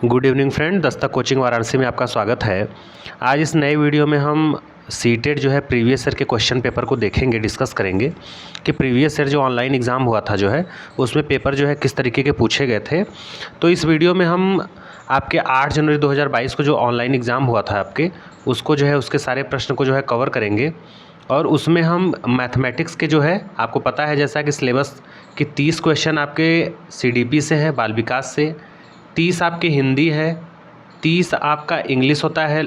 Good evening friend, Dastak coaching Varanasi में आपका स्वागत है। आज इस नए वीडियो में हम सीटेट जो है प्रीवियस ईयर के क्वेश्चन पेपर को देखेंगे, डिस्कस करेंगे कि प्रीवियस ईयर जो ऑनलाइन एग्ज़ाम हुआ था जो है उसमें पेपर जो है किस तरीके के पूछे गए थे। तो इस वीडियो में हम आपके 8 जनवरी 2022 को जो ऑनलाइन एग्ज़ाम हुआ था आपके, उसको जो है उसके सारे प्रश्न को जो है कवर करेंगे। और उसमें हम मैथमेटिक्स के जो है आपको पता है जैसा कि सिलेबस कि 30 क्वेश्चन आपके CDP से है, बाल विकास से, 30 आपके हिंदी है, 30 आपका इंग्लिश होता है,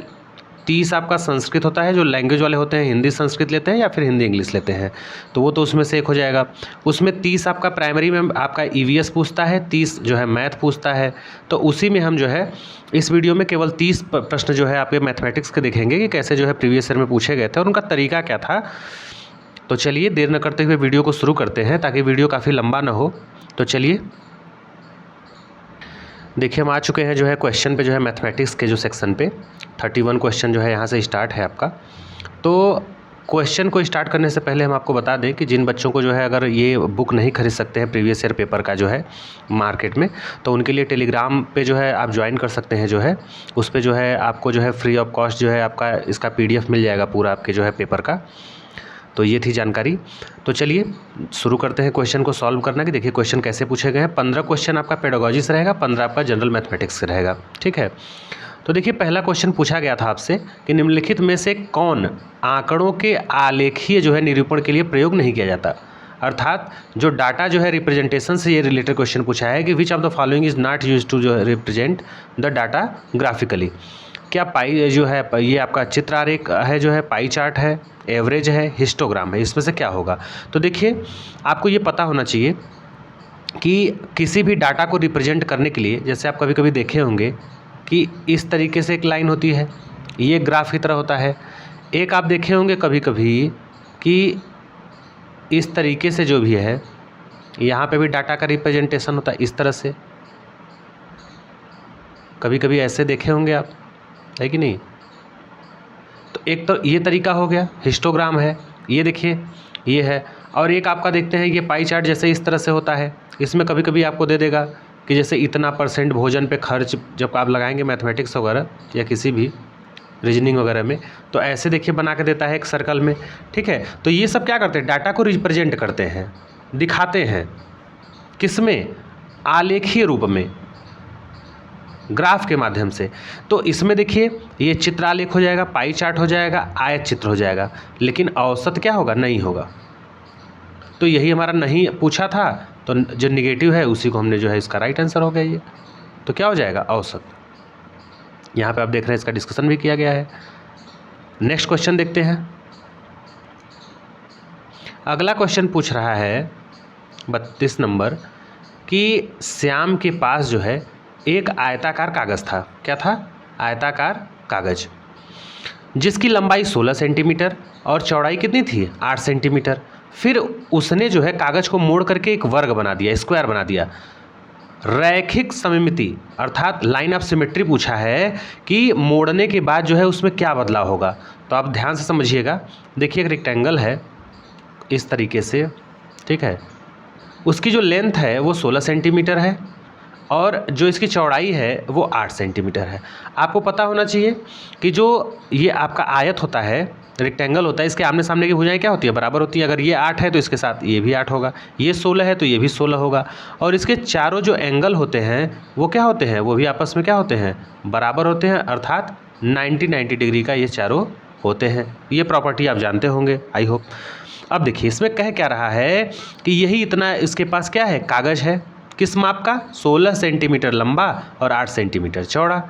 30 आपका संस्कृत होता है। जो लैंग्वेज वाले होते हैं हिंदी संस्कृत लेते हैं या फिर हिंदी इंग्लिश लेते हैं, तो वो तो उसमें से एक हो जाएगा। उसमें 30 आपका प्राइमरी में आपका EVS पूछता है, 30 जो है मैथ पूछता है। तो उसी में हम जो है इस वीडियो में केवल 30 प्रश्न जो है आपके मैथमेटिक्स के देखेंगे कि कैसे जो है प्रीवियस ईयर में पूछे गए थे और उनका तरीका क्या था। तो चलिए देर न करते हुए वीडियो को शुरू करते हैं ताकि वीडियो काफ़ी लंबा ना हो। तो चलिए देखिए, हम आ चुके हैं जो है क्वेश्चन पे, जो है मैथमेटिक्स के जो सेक्शन पे 31 क्वेश्चन जो है यहाँ से स्टार्ट है आपका। तो क्वेश्चन को स्टार्ट करने से पहले हम आपको बता दें कि जिन बच्चों को जो है अगर ये बुक नहीं खरीद सकते हैं प्रीवियस ईयर पेपर का जो है मार्केट में, तो उनके लिए टेलीग्राम पे जो है आप ज्वाइन कर सकते हैं। जो है उस पर जो है आपको जो है फ्री ऑफ कॉस्ट जो है आपका इसका PDF मिल जाएगा पूरा आपके जो है पेपर का। तो ये थी जानकारी। तो चलिए शुरू करते हैं क्वेश्चन को सॉल्व करना कि देखिए क्वेश्चन कैसे पूछे गए हैं। 15 क्वेश्चन आपका पेडागोजी से रहेगा, 15 आपका जनरल मैथमेटिक्स से रहेगा, ठीक है। तो देखिए पहला क्वेश्चन पूछा गया था आपसे कि निम्नलिखित में से कौन आंकड़ों के आलेखीय जो है निरूपण के लिए प्रयोग नहीं किया जाता। अर्थात जो डाटा जो है रिप्रेजेंटेशन से ये रिलेटेड क्वेश्चन पूछा है कि which of the following is not use to जो रिप्रेजेंट द डाटा ग्राफिकली। क्या पाई जो है ये आपका चित्र आरेख है, जो है पाई चार्ट है, एवरेज है, हिस्टोग्राम है, इसमें से क्या होगा। तो देखिए आपको ये पता होना चाहिए कि किसी भी डाटा को रिप्रेजेंट करने के लिए, जैसे आप कभी कभी देखे होंगे कि इस तरीके से एक लाइन होती है, ये ग्राफ की तरह होता है। एक आप देखे होंगे कभी कभी कि इस तरीके से जो भी है यहाँ पे भी डाटा का रिप्रेजेंटेशन होता है इस तरह से, कभी कभी ऐसे देखे होंगे आप, है कि नहीं। तो एक तो ये तरीका हो गया, हिस्टोग्राम है, ये देखिए ये है। और एक आपका देखते हैं ये पाई चार्ट जैसे इस तरह से होता है। इसमें कभी कभी आपको दे देगा कि जैसे इतना % भोजन पे खर्च, जब आप लगाएंगे मैथमेटिक्स वगैरह या किसी भी रीजनिंग वगैरह में, तो ऐसे देखिए बना के देता है एक सर्कल में, ठीक है। तो ये सब क्या करते हैं, डाटा को रिप्रेजेंट करते हैं, दिखाते हैं, किस में, आलेखीय रूप में, ग्राफ के माध्यम से। तो इसमें देखिए ये चित्रालेख हो जाएगा, पाई चार्ट हो जाएगा, आयत चित्र हो जाएगा, लेकिन औसत क्या होगा, नहीं होगा। तो यही हमारा नहीं पूछा था, तो जो निगेटिव है उसी को हमने जो है इसका राइट आंसर हो गया ये। तो क्या हो जाएगा, औसत। यहाँ पे आप देख रहे हैं इसका डिस्कशन भी किया गया है। नेक्स्ट क्वेश्चन देखते हैं। अगला क्वेश्चन पूछ रहा है 32 नंबर कि श्याम के पास जो है एक आयताकार कागज़ था। क्या था, आयताकार कागज़, जिसकी लंबाई 16 सेंटीमीटर और चौड़ाई कितनी थी, 8 सेंटीमीटर। फिर उसने जो है कागज़ को मोड़ करके एक वर्ग बना दिया, स्क्वायर बना दिया। रैखिक सममिति अर्थात लाइन ऑफ सिमेट्री पूछा है कि मोड़ने के बाद जो है उसमें क्या बदलाव होगा। तो आप ध्यान से समझिएगा। देखिए एक रेक्टेंगल है इस तरीके से, ठीक है, उसकी जो लेंथ है वो 16 सेंटीमीटर है और जो इसकी चौड़ाई है वो 8 सेंटीमीटर है। आपको पता होना चाहिए कि जो ये आपका आयत होता है, रेक्टेंगल होता है, इसके आमने सामने की भुजाएं क्या होती है, बराबर होती है। अगर ये 8 है तो इसके साथ ये भी 8 होगा, ये 16 है तो ये भी 16 होगा। और इसके चारों जो एंगल होते हैं वो क्या होते हैं, वो भी आपस में क्या होते हैं, बराबर होते हैं। अर्थात 90 डिग्री का ये चारों होते हैं। ये प्रॉपर्टी आप जानते होंगे, आई होप। अब देखिए इसमें कह क्या रहा है कि यही इतना इसके पास क्या है, कागज़ है, किस माप का, 16 सेंटीमीटर लंबा और 8 सेंटीमीटर चौड़ा।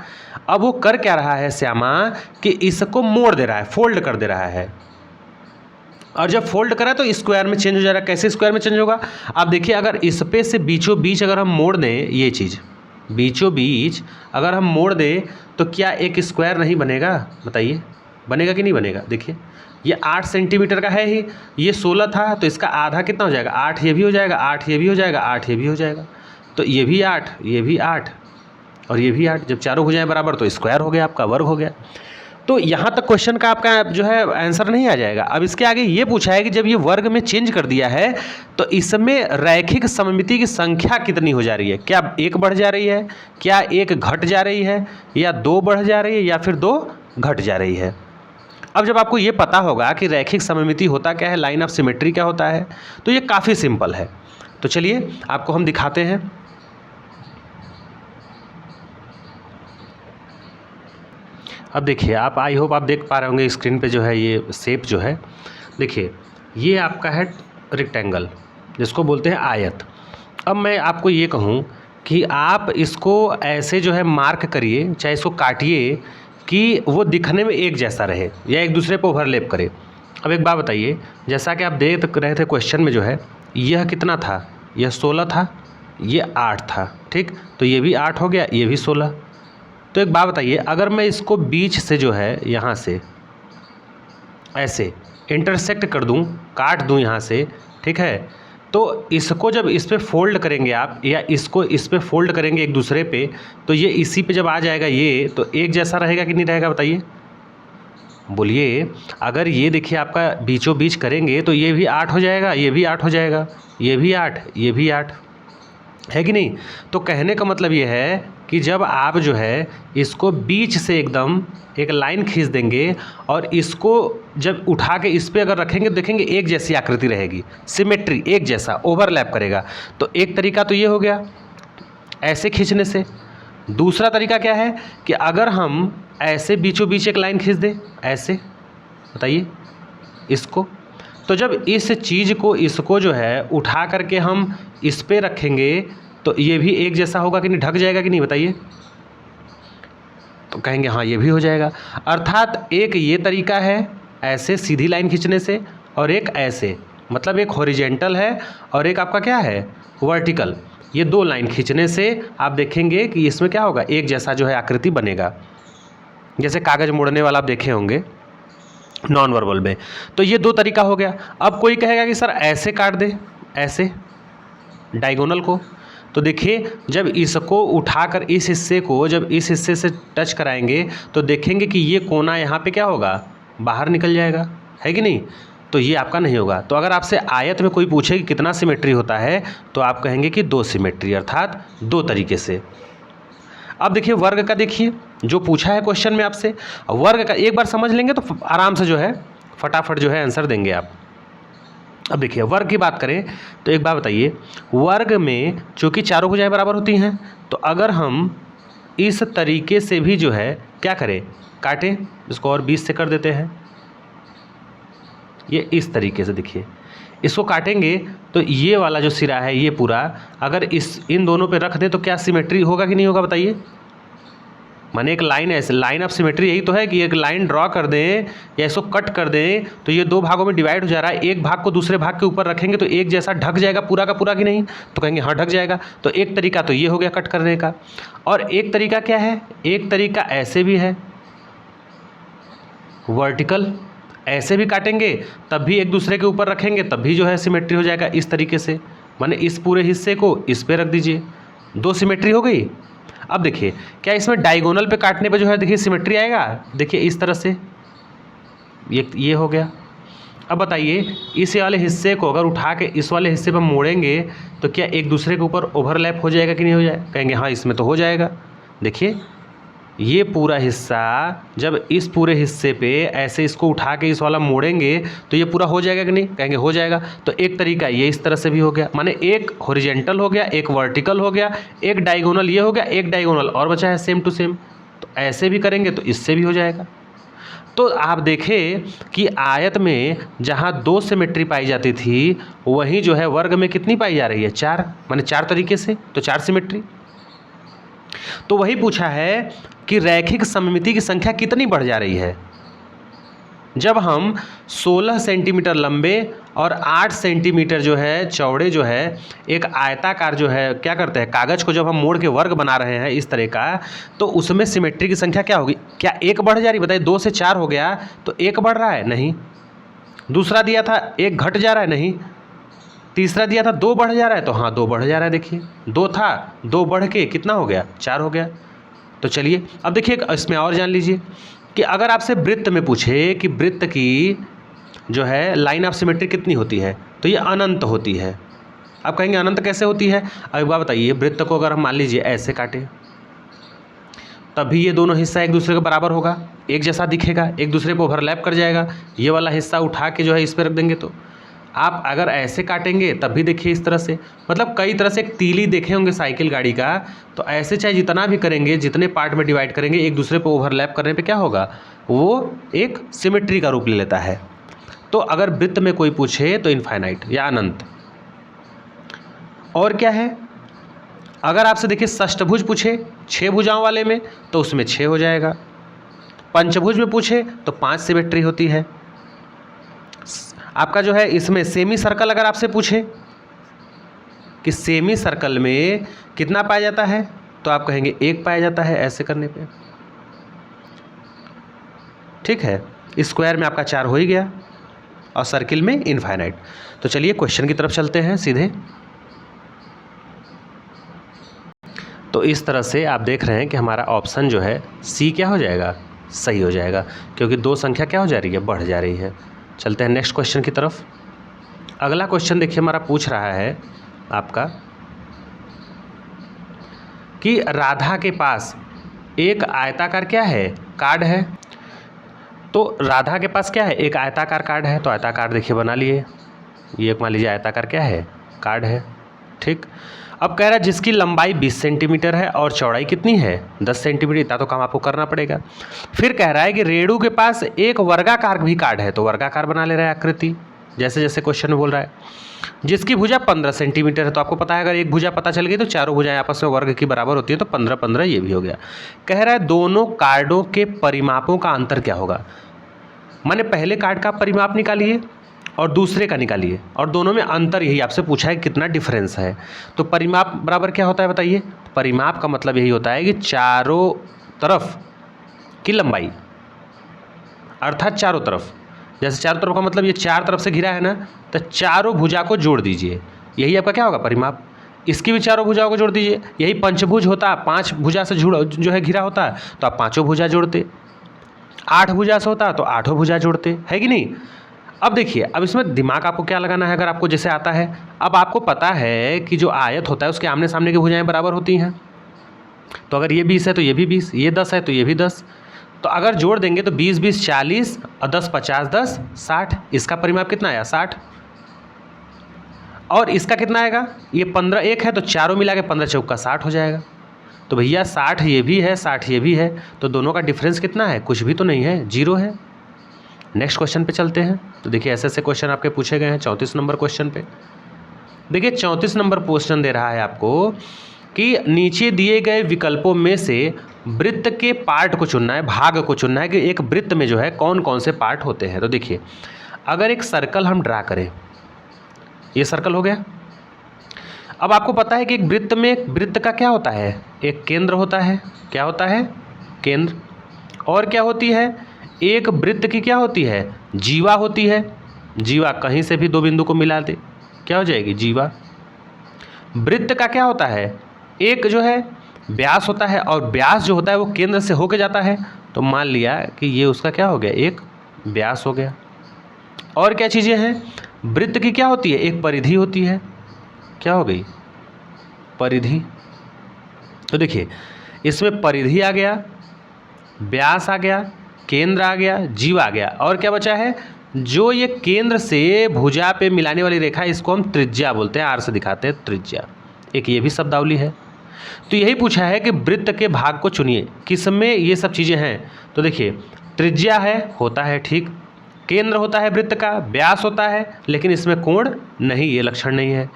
अब वो कर क्या रहा है श्यामा कि इसको मोड़ दे रहा है, फोल्ड कर दे रहा है। और जब फोल्ड करा तो स्क्वायर में चेंज हो जा रहा है। कैसे स्क्वायर में चेंज होगा, आप देखिए अगर इस पे से बीचों बीच अगर हम मोड़ दें, ये चीज़ बीचों बीच अगर हम मोड़ दें तो क्या एक स्क्वायर नहीं बनेगा, बताइए बनेगा कि नहीं बनेगा। देखिए ये 8 सेंटीमीटर का है ही, ये 16 था तो इसका आधा कितना हो जाएगा, 8 ये भी हो जाएगा, 8 ये भी हो जाएगा, 8 ये भी हो जाएगा। तो ये भी 8, ये भी 8 और ये भी 8। जब चारों भुजाएं बराबर तो स्क्वायर हो गया, आपका वर्ग हो गया। तो यहाँ तक क्वेश्चन का आपका जो है आंसर नहीं आ जाएगा। अब इसके आगे ये पूछा है कि जब ये वर्ग में चेंज कर दिया है तो इसमें रैखिक सममिति की संख्या कितनी हो जा रही है? क्या 1 बढ़ जा रही है, क्या 1 घट जा रही है, या 2 बढ़ जा रही है, या फिर 2 घट जा रही है? अब जब आपको ये पता होगा कि रैखिक सममिति होता क्या है, लाइन ऑफ सिमेट्री क्या होता है, तो ये काफ़ी सिंपल है। तो चलिए आपको हम दिखाते हैं। अब देखिए, आप आई होप आप देख पा रहे होंगे स्क्रीन पे जो है ये शेप जो है, देखिए ये आपका है रेक्टेंगल, जिसको बोलते हैं आयत। अब मैं आपको ये कहूँ कि आप इसको ऐसे जो है मार्क करिए, चाहे इसको काटिए कि वो दिखने में एक जैसा रहे या एक दूसरे पर ओवरलैप करे। अब एक बात बताइए, जैसा कि आप देख रहे थे क्वेश्चन में जो है, यह कितना था, यह 16 था, ये 8 था, ठीक, तो ये भी 8 हो गया, ये भी 16। तो एक बात बताइए, अगर मैं इसको बीच से जो है यहाँ से ऐसे इंटरसेक्ट कर दूँ, काट दूँ यहाँ से, ठीक है, तो इसको जब इस पे फोल्ड करेंगे आप, या इसको इस पे फोल्ड करेंगे एक दूसरे पे, तो ये इसी पे जब आ जाएगा ये, तो एक जैसा रहेगा कि नहीं रहेगा बताइए? बोलिए। अगर ये देखिए आपका बीचों बीच करेंगे तो ये भी 8 हो जाएगा, ये भी 8 हो जाएगा, ये भी 8, ये भी 8, है कि नहीं? तो कहने का मतलब ये है कि जब आप जो है इसको बीच से एकदम एक लाइन खींच देंगे और इसको जब उठा के इस पे अगर रखेंगे तो देखेंगे एक जैसी आकृति रहेगी, सिमेट्री, एक जैसा, ओवरलैप करेगा। तो एक तरीका तो ये हो गया ऐसे खींचने से। दूसरा तरीका क्या है कि अगर हम ऐसे बीचों बीच एक लाइन खींच दें, ऐसे, बताइए इसको, तो जब इस चीज़ को, इसको जो है उठा करके हम इस पे रखेंगे तो ये भी एक जैसा होगा कि नहीं, ढक जाएगा कि नहीं बताइए? तो कहेंगे हाँ ये भी हो जाएगा। अर्थात एक ये तरीका है ऐसे सीधी लाइन खींचने से, और एक ऐसे, मतलब एक हॉरिजेंटल है और एक आपका क्या है, वर्टिकल। ये 2 लाइन खींचने से आप देखेंगे कि इसमें क्या होगा, एक जैसा जो है आकृति बनेगा। जैसे कागज़ मोड़ने वाला आप देखे होंगे नॉन वर्बल में। तो ये 2 तरीका हो गया। अब कोई कहेगा कि सर ऐसे काट दे, ऐसे डायगोनल को, तो देखिए जब इसको उठाकर इस हिस्से को जब इस हिस्से से टच कराएंगे तो देखेंगे कि ये कोना यहाँ पे क्या होगा, बाहर निकल जाएगा, है कि नहीं? तो ये आपका नहीं होगा। तो अगर आपसे आयत में कोई पूछे कि कितना सिमेट्री होता है तो आप कहेंगे कि 2 सिमेट्री, अर्थात 2 तरीके से। अब देखिए वर्ग का, देखिए जो पूछा है क्वेश्चन में आपसे, वर्ग का एक बार समझ लेंगे तो आराम से जो है फटाफट जो है आंसर देंगे आप। अब देखिए वर्ग की बात करें तो एक बात बताइए, वर्ग में चूँकि चारों भुजाएं बराबर होती हैं, तो अगर हम इस तरीके से भी जो है क्या करें, काटें, इसको और 20 से कर देते हैं, ये इस तरीके से, देखिए इसको काटेंगे तो ये वाला जो सिरा है ये पूरा अगर इन दोनों पे रख दें तो क्या सिमेट्री होगा कि नहीं होगा बताइए? माने एक लाइन है, लाइन ऑफ सिमेट्री यही तो है कि एक लाइन ड्रॉ कर दें या इसको कट कर दें तो ये 2 भागों में डिवाइड हो जा रहा है, एक भाग को दूसरे भाग के ऊपर रखेंगे तो एक जैसा ढक जाएगा पूरा का पूरा कि नहीं? तो कहेंगे हाँ ढक जाएगा। तो एक तरीका तो ये हो गया कट करने का, और एक तरीका क्या है, एक तरीका ऐसे भी है वर्टिकल, ऐसे भी काटेंगे तब भी एक दूसरे के ऊपर रखेंगे तब भी जो है सिमेट्री हो जाएगा इस तरीके से। माने इस पूरे हिस्से को इस पे रख दीजिए, 2 सिमेट्री हो गई। अब देखिए क्या इसमें डायगोनल पे काटने पे जो है देखिए सिमेट्री आएगा, देखिए इस तरह से ये हो गया। अब बताइए इस वाले हिस्से को अगर उठा के इस वाले हिस्से पर मोड़ेंगे तो क्या एक दूसरे के ऊपर ओवरलैप हो जाएगा कि नहीं हो जाएगा? कहेंगे हाँ इसमें तो हो जाएगा। देखिए ये पूरा हिस्सा जब इस पूरे हिस्से पे ऐसे इसको उठा के इस वाला मोड़ेंगे तो ये पूरा हो जाएगा कि नहीं? कहेंगे हो जाएगा। तो एक तरीका ये इस तरह से भी हो गया, माने एक हॉरिजेंटल हो गया, एक वर्टिकल हो गया, एक डायगोनल ये हो गया, एक डायगोनल और बचा है सेम टू सेम। तो ऐसे भी करेंगे तो इससे भी हो जाएगा। तो आप देखें कि आयत में जहाँ 2 सिमेट्री पाई जाती थी वहीं जो है वर्ग में कितनी पाई जा रही है, 4, माने 4 तरीके से, तो 4 सिमेट्री। तो वही पूछा है कि रैखिक सममिति की संख्या कितनी बढ़ जा रही है जब हम 16 सेंटीमीटर लंबे और 8 सेंटीमीटर जो है चौड़े जो है एक आयताकार जो है क्या करते हैं, कागज़ को जब हम मोड़ के वर्ग बना रहे हैं इस तरह का, तो उसमें सिमेट्री की संख्या क्या होगी? क्या 1 बढ़ जा रही? बताइए 2 से 4 हो गया तो 1 बढ़ रहा है? नहीं। दूसरा दिया था 1 घट जा रहा है? नहीं। तीसरा दिया था 2 बढ़ जा रहा है? तो हाँ 2 बढ़ जा रहा है। देखिए 2 था, 2 बढ़ के कितना हो गया, 4 हो गया। तो चलिए अब देखिए इसमें और जान लीजिए कि अगर आपसे वृत्त में पूछे कि वृत्त की जो है लाइन ऑफ सिमेट्री कितनी होती है, तो ये अनंत होती है। आप कहेंगे अनंत कैसे होती है? अब एक बात बताइए, वृत्त को अगर हम मान लीजिए ऐसे काटें, तभी ये दोनों हिस्सा एक दूसरे के बराबर होगा, एक जैसा दिखेगा, एक दूसरे पर ओवरलैप कर जाएगा। ये वाला हिस्सा उठा के जो है इस पर रख देंगे, तो आप अगर ऐसे काटेंगे तब भी देखिए इस तरह से, मतलब कई तरह से एक तीली देखे होंगे साइकिल गाड़ी का, तो ऐसे चाहे जितना भी करेंगे, जितने पार्ट में डिवाइड करेंगे, एक दूसरे पर ओवरलैप करने पे क्या होगा, वो एक सिमेट्री का रूप ले लेता है। तो अगर वृत्त में कोई पूछे तो इनफाइनाइट या अनंत। और क्या है, अगर आपसे देखिए षष्ठभुज पूछे 6 भुजाओं वाले में, तो उसमें 6 हो जाएगा। पंचभुज में पूछे तो 5 सिमेट्री होती है। आपका जो है इसमें सेमी सर्कल अगर आपसे पूछे कि सेमी सर्कल में कितना पाया जाता है, तो आप कहेंगे 1 पाया जाता है ऐसे करने पे, ठीक है। स्क्वायर में आपका 4 हो ही गया और सर्किल में इनफाइनाइट। तो चलिए क्वेश्चन की तरफ चलते हैं सीधे। तो इस तरह से आप देख रहे हैं कि हमारा ऑप्शन जो है सी क्या हो जाएगा, सही हो जाएगा, क्योंकि 2 संख्या क्या हो जा रही है, बढ़ जा रही है। चलते हैं नेक्स्ट क्वेश्चन की तरफ। अगला क्वेश्चन देखिए हमारा पूछ रहा है आपका कि राधा के पास एक आयताकार क्या है, कार्ड है। तो राधा के पास क्या है, एक आयताकार कार्ड है। तो आयताकार देखिए बना लिए, ये मान लीजिए आयताकार क्या है, कार्ड है, ठीक। अब कह रहा है जिसकी लंबाई 20 सेंटीमीटर है और चौड़ाई कितनी है, 10 सेंटीमीटर। इतना तो काम आपको करना पड़ेगा। फिर कह रहा है कि रेणु के पास एक वर्गाकार भी कार्ड है, तो वर्गाकार बना ले रहा है आकृति, जैसे जैसे क्वेश्चन में बोल रहा है। जिसकी भुजा 15 सेंटीमीटर है, तो आपको पता है अगर एक भुजा पता चल गई तो चारों भुजाएं आपस में वर्ग की बराबर होती है, तो 15-15 ये भी हो गया। कह रहा है दोनों कार्डों के परिमापों का अंतर क्या होगा। माने पहले कार्ड का परिमाप निकालिए और दूसरे का निकालिए, और दोनों में अंतर यही आपसे पूछा है कितना डिफरेंस है। तो परिमाप बराबर क्या होता है बताइए। परिमाप का मतलब यही होता है कि चारों तरफ की लंबाई, अर्थात चारों तरफ, जैसे चारों तरफ का मतलब ये 4 तरफ से घिरा है ना, तो चारों भुजा को जोड़ दीजिए, यही आपका क्या होगा परिमाप। इसकी भी चारों भुजाओं को जोड़ दीजिए, यही पंचभुज होता, 5 भुजा से जो है घिरा होता, तो आप 5 भुजा जोड़ते। 8 भुजा से होता तो 8 भुजा जोड़ते, है कि नहीं। अब देखिए, अब इसमें दिमाग आपको क्या लगाना है, अगर आपको जैसे आता है। अब आपको पता है कि जो आयत होता है उसके आमने सामने की भुजाएं बराबर होती हैं, तो अगर ये 20 है तो ये भी 20, ये 10 है तो ये भी 10, तो अगर जोड़ देंगे तो 20 20 40 और 10 50 10 60। इसका परिमाप कितना आया 60, और इसका कितना आएगा, ये 15 एक है, तो चारों मिला के 15 चौका 60 हो जाएगा। तो भैया 60 ये भी है, 60 ये भी है, तो दोनों का डिफरेंस कितना है, कुछ भी तो नहीं है, 0 है। नेक्स्ट क्वेश्चन पे चलते हैं। तो देखिए ऐसे ऐसे क्वेश्चन आपके पूछे गए हैं 34 नंबर क्वेश्चन पे। देखिए 34 नंबर क्वेश्चन दे रहा है आपको कि नीचे दिए गए विकल्पों में से वृत्त के पार्ट को चुनना है, भाग को चुनना है कि एक वृत्त में जो है कौन कौन से पार्ट होते हैं। तो देखिए अगर एक सर्कल हम ड्रा करें, ये सर्कल हो गया। अब आपको पता है कि एक वृत्त में, एक वृत्त का क्या होता है, एक केंद्र होता है। क्या होता है, केंद्र। और क्या होती है, एक वृत्त की क्या होती है, जीवा होती है। जीवा कहीं से भी 2 बिंदु को मिला दे, क्या हो जाएगी, जीवा। वृत्त का क्या होता है, एक जो है व्यास होता है, और व्यास जो होता है वो केंद्र से होके जाता है, तो मान लिया कि ये उसका क्या हो गया, एक व्यास हो गया। और क्या चीज़ें हैं, वृत्त की क्या होती है, एक परिधि होती है। क्या हो गई, परिधि। तो देखिए इसमें परिधि आ गया, व्यास आ गया, केंद्र आ गया, जीव आ गया, और क्या बचा है, जो ये केंद्र से भुजा पे मिलाने वाली रेखा, इसको हम त्रिज्या बोलते हैं, आर से दिखाते हैं त्रिज्या। एक ये भी शब्दावली है। तो यही पूछा है कि वृत्त के भाग को चुनिए, किसमें ये सब चीज़ें हैं। तो देखिए त्रिज्या है, होता है ठीक, केंद्र होता है वृत्त का, व्यास होता है, लेकिन इसमें कोण नहीं, ये लक्षण नहीं है।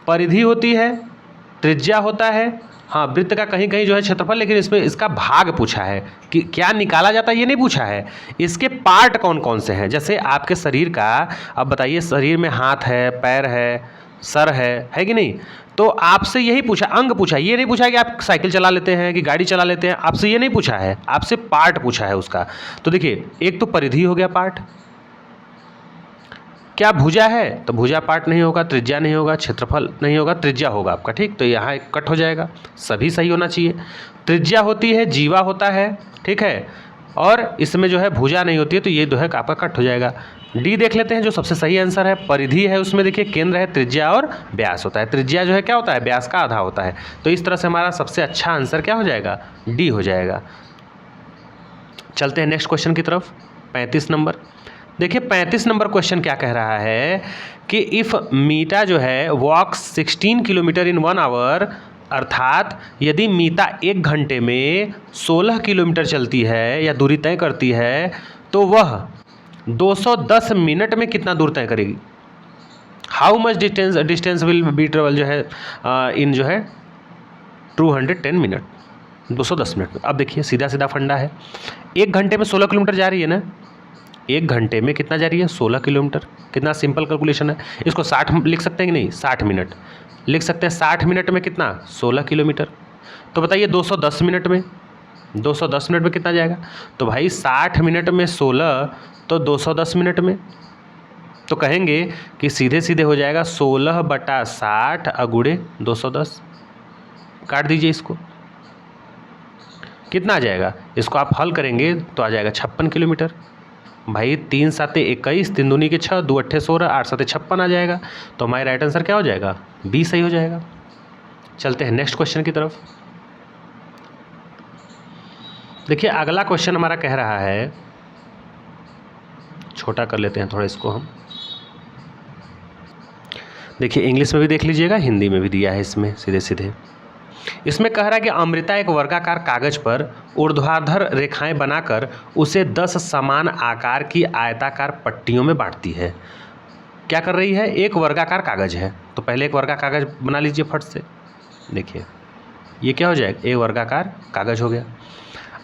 परिधि होती है, त्रिज्या होता है, हाँ वृत्त का कहीं कहीं जो है क्षेत्रफल, लेकिन इसमें इसका भाग पूछा है कि क्या निकाला जाता है, ये नहीं पूछा है। इसके पार्ट कौन कौन से हैं, जैसे आपके शरीर का, अब बताइए शरीर में हाथ है, पैर है, सर है कि नहीं। तो आपसे यही पूछा, अंग पूछा, ये नहीं पूछा कि आप साइकिल चला लेते हैं कि गाड़ी चला लेते हैं, आपसे ये नहीं पूछा है, आपसे पार्ट पूछा है उसका। तो देखिए एक तो परिधि हो गया पार्ट, क्या भुजा है तो भुजा पार्ट नहीं होगा, त्रिज्या नहीं होगा, क्षेत्रफल नहीं होगा, त्रिज्या होगा आपका, ठीक। तो यहाँ कट हो जाएगा, सभी सही होना चाहिए। त्रिज्या होती है, जीवा होता है, ठीक है, और इसमें जो है भुजा नहीं होती है, तो ये जो है आपका कट हो जाएगा। डी देख लेते हैं जो सबसे सही आंसर है। परिधि है, उसमें देखिए केंद्र है, त्रिज्या और व्यास होता है। त्रिज्या जो है क्या होता है, व्यास का आधा होता है। तो इस तरह से हमारा सबसे अच्छा आंसर क्या हो जाएगा, डी हो जाएगा। चलते हैं नेक्स्ट क्वेश्चन की तरफ। 35 नंबर देखिए, 35 नंबर क्वेश्चन क्या कह रहा है कि इफ़ मीटा जो है वॉक 16 किलोमीटर इन 1 आवर, अर्थात यदि मीता 1 घंटे में 16 किलोमीटर चलती है या दूरी तय करती है, तो वह 210 मिनट में कितना दूर तय करेगी। How much distance will be travel जो है इन जो है 210 मिनट, 210 मिनट में। अब देखिए सीधा सीधा फंडा है, 1 घंटे में 16 किलोमीटर जा रही है ना, 1 घंटे में कितना जा रही है, 16 किलोमीटर। कितना सिंपल कैलकुलेशन है। इसको 60 लिख सकते हैं कि नहीं, 60 मिनट लिख सकते हैं। 60 मिनट में कितना, 16 किलोमीटर। तो बताइए 210 मिनट में, 210 मिनट में कितना जाएगा। तो भाई 60 मिनट में 16 तो 210 मिनट में, तो कहेंगे कि सीधे सीधे हो जाएगा 16/60 अगुड़े 210। काट दीजिए इसको, कितना आ जाएगा। इसको आप हल करेंगे तो आ जाएगा 56 किलोमीटर। भाई 3 7 21, 3 दूनी के 6, 2 8 16, 8 7 56 आ जाएगा। तो हमारा राइट आंसर क्या हो जाएगा, बी सही हो जाएगा। चलते हैं नेक्स्ट क्वेश्चन की तरफ। देखिए अगला क्वेश्चन हमारा कह रहा है, छोटा कर लेते हैं थोड़ा इसको हम। देखिए इंग्लिश में भी देख लीजिएगा, हिंदी में भी दिया है इसमें सीधे सीधे। इसमें कह रहा है कि अमृता एक वर्गाकार कागज पर ऊर्ध्वाधर रेखाएं बनाकर उसे 10 समान आकार की आयताकार पट्टियों में बांटती है। क्या कर रही है, एक वर्गाकार कागज है, तो पहले एक वर्गाकार कागज बना लीजिए फट से। देखिए ये क्या हो जाएगा, एक वर्गाकार कागज हो गया।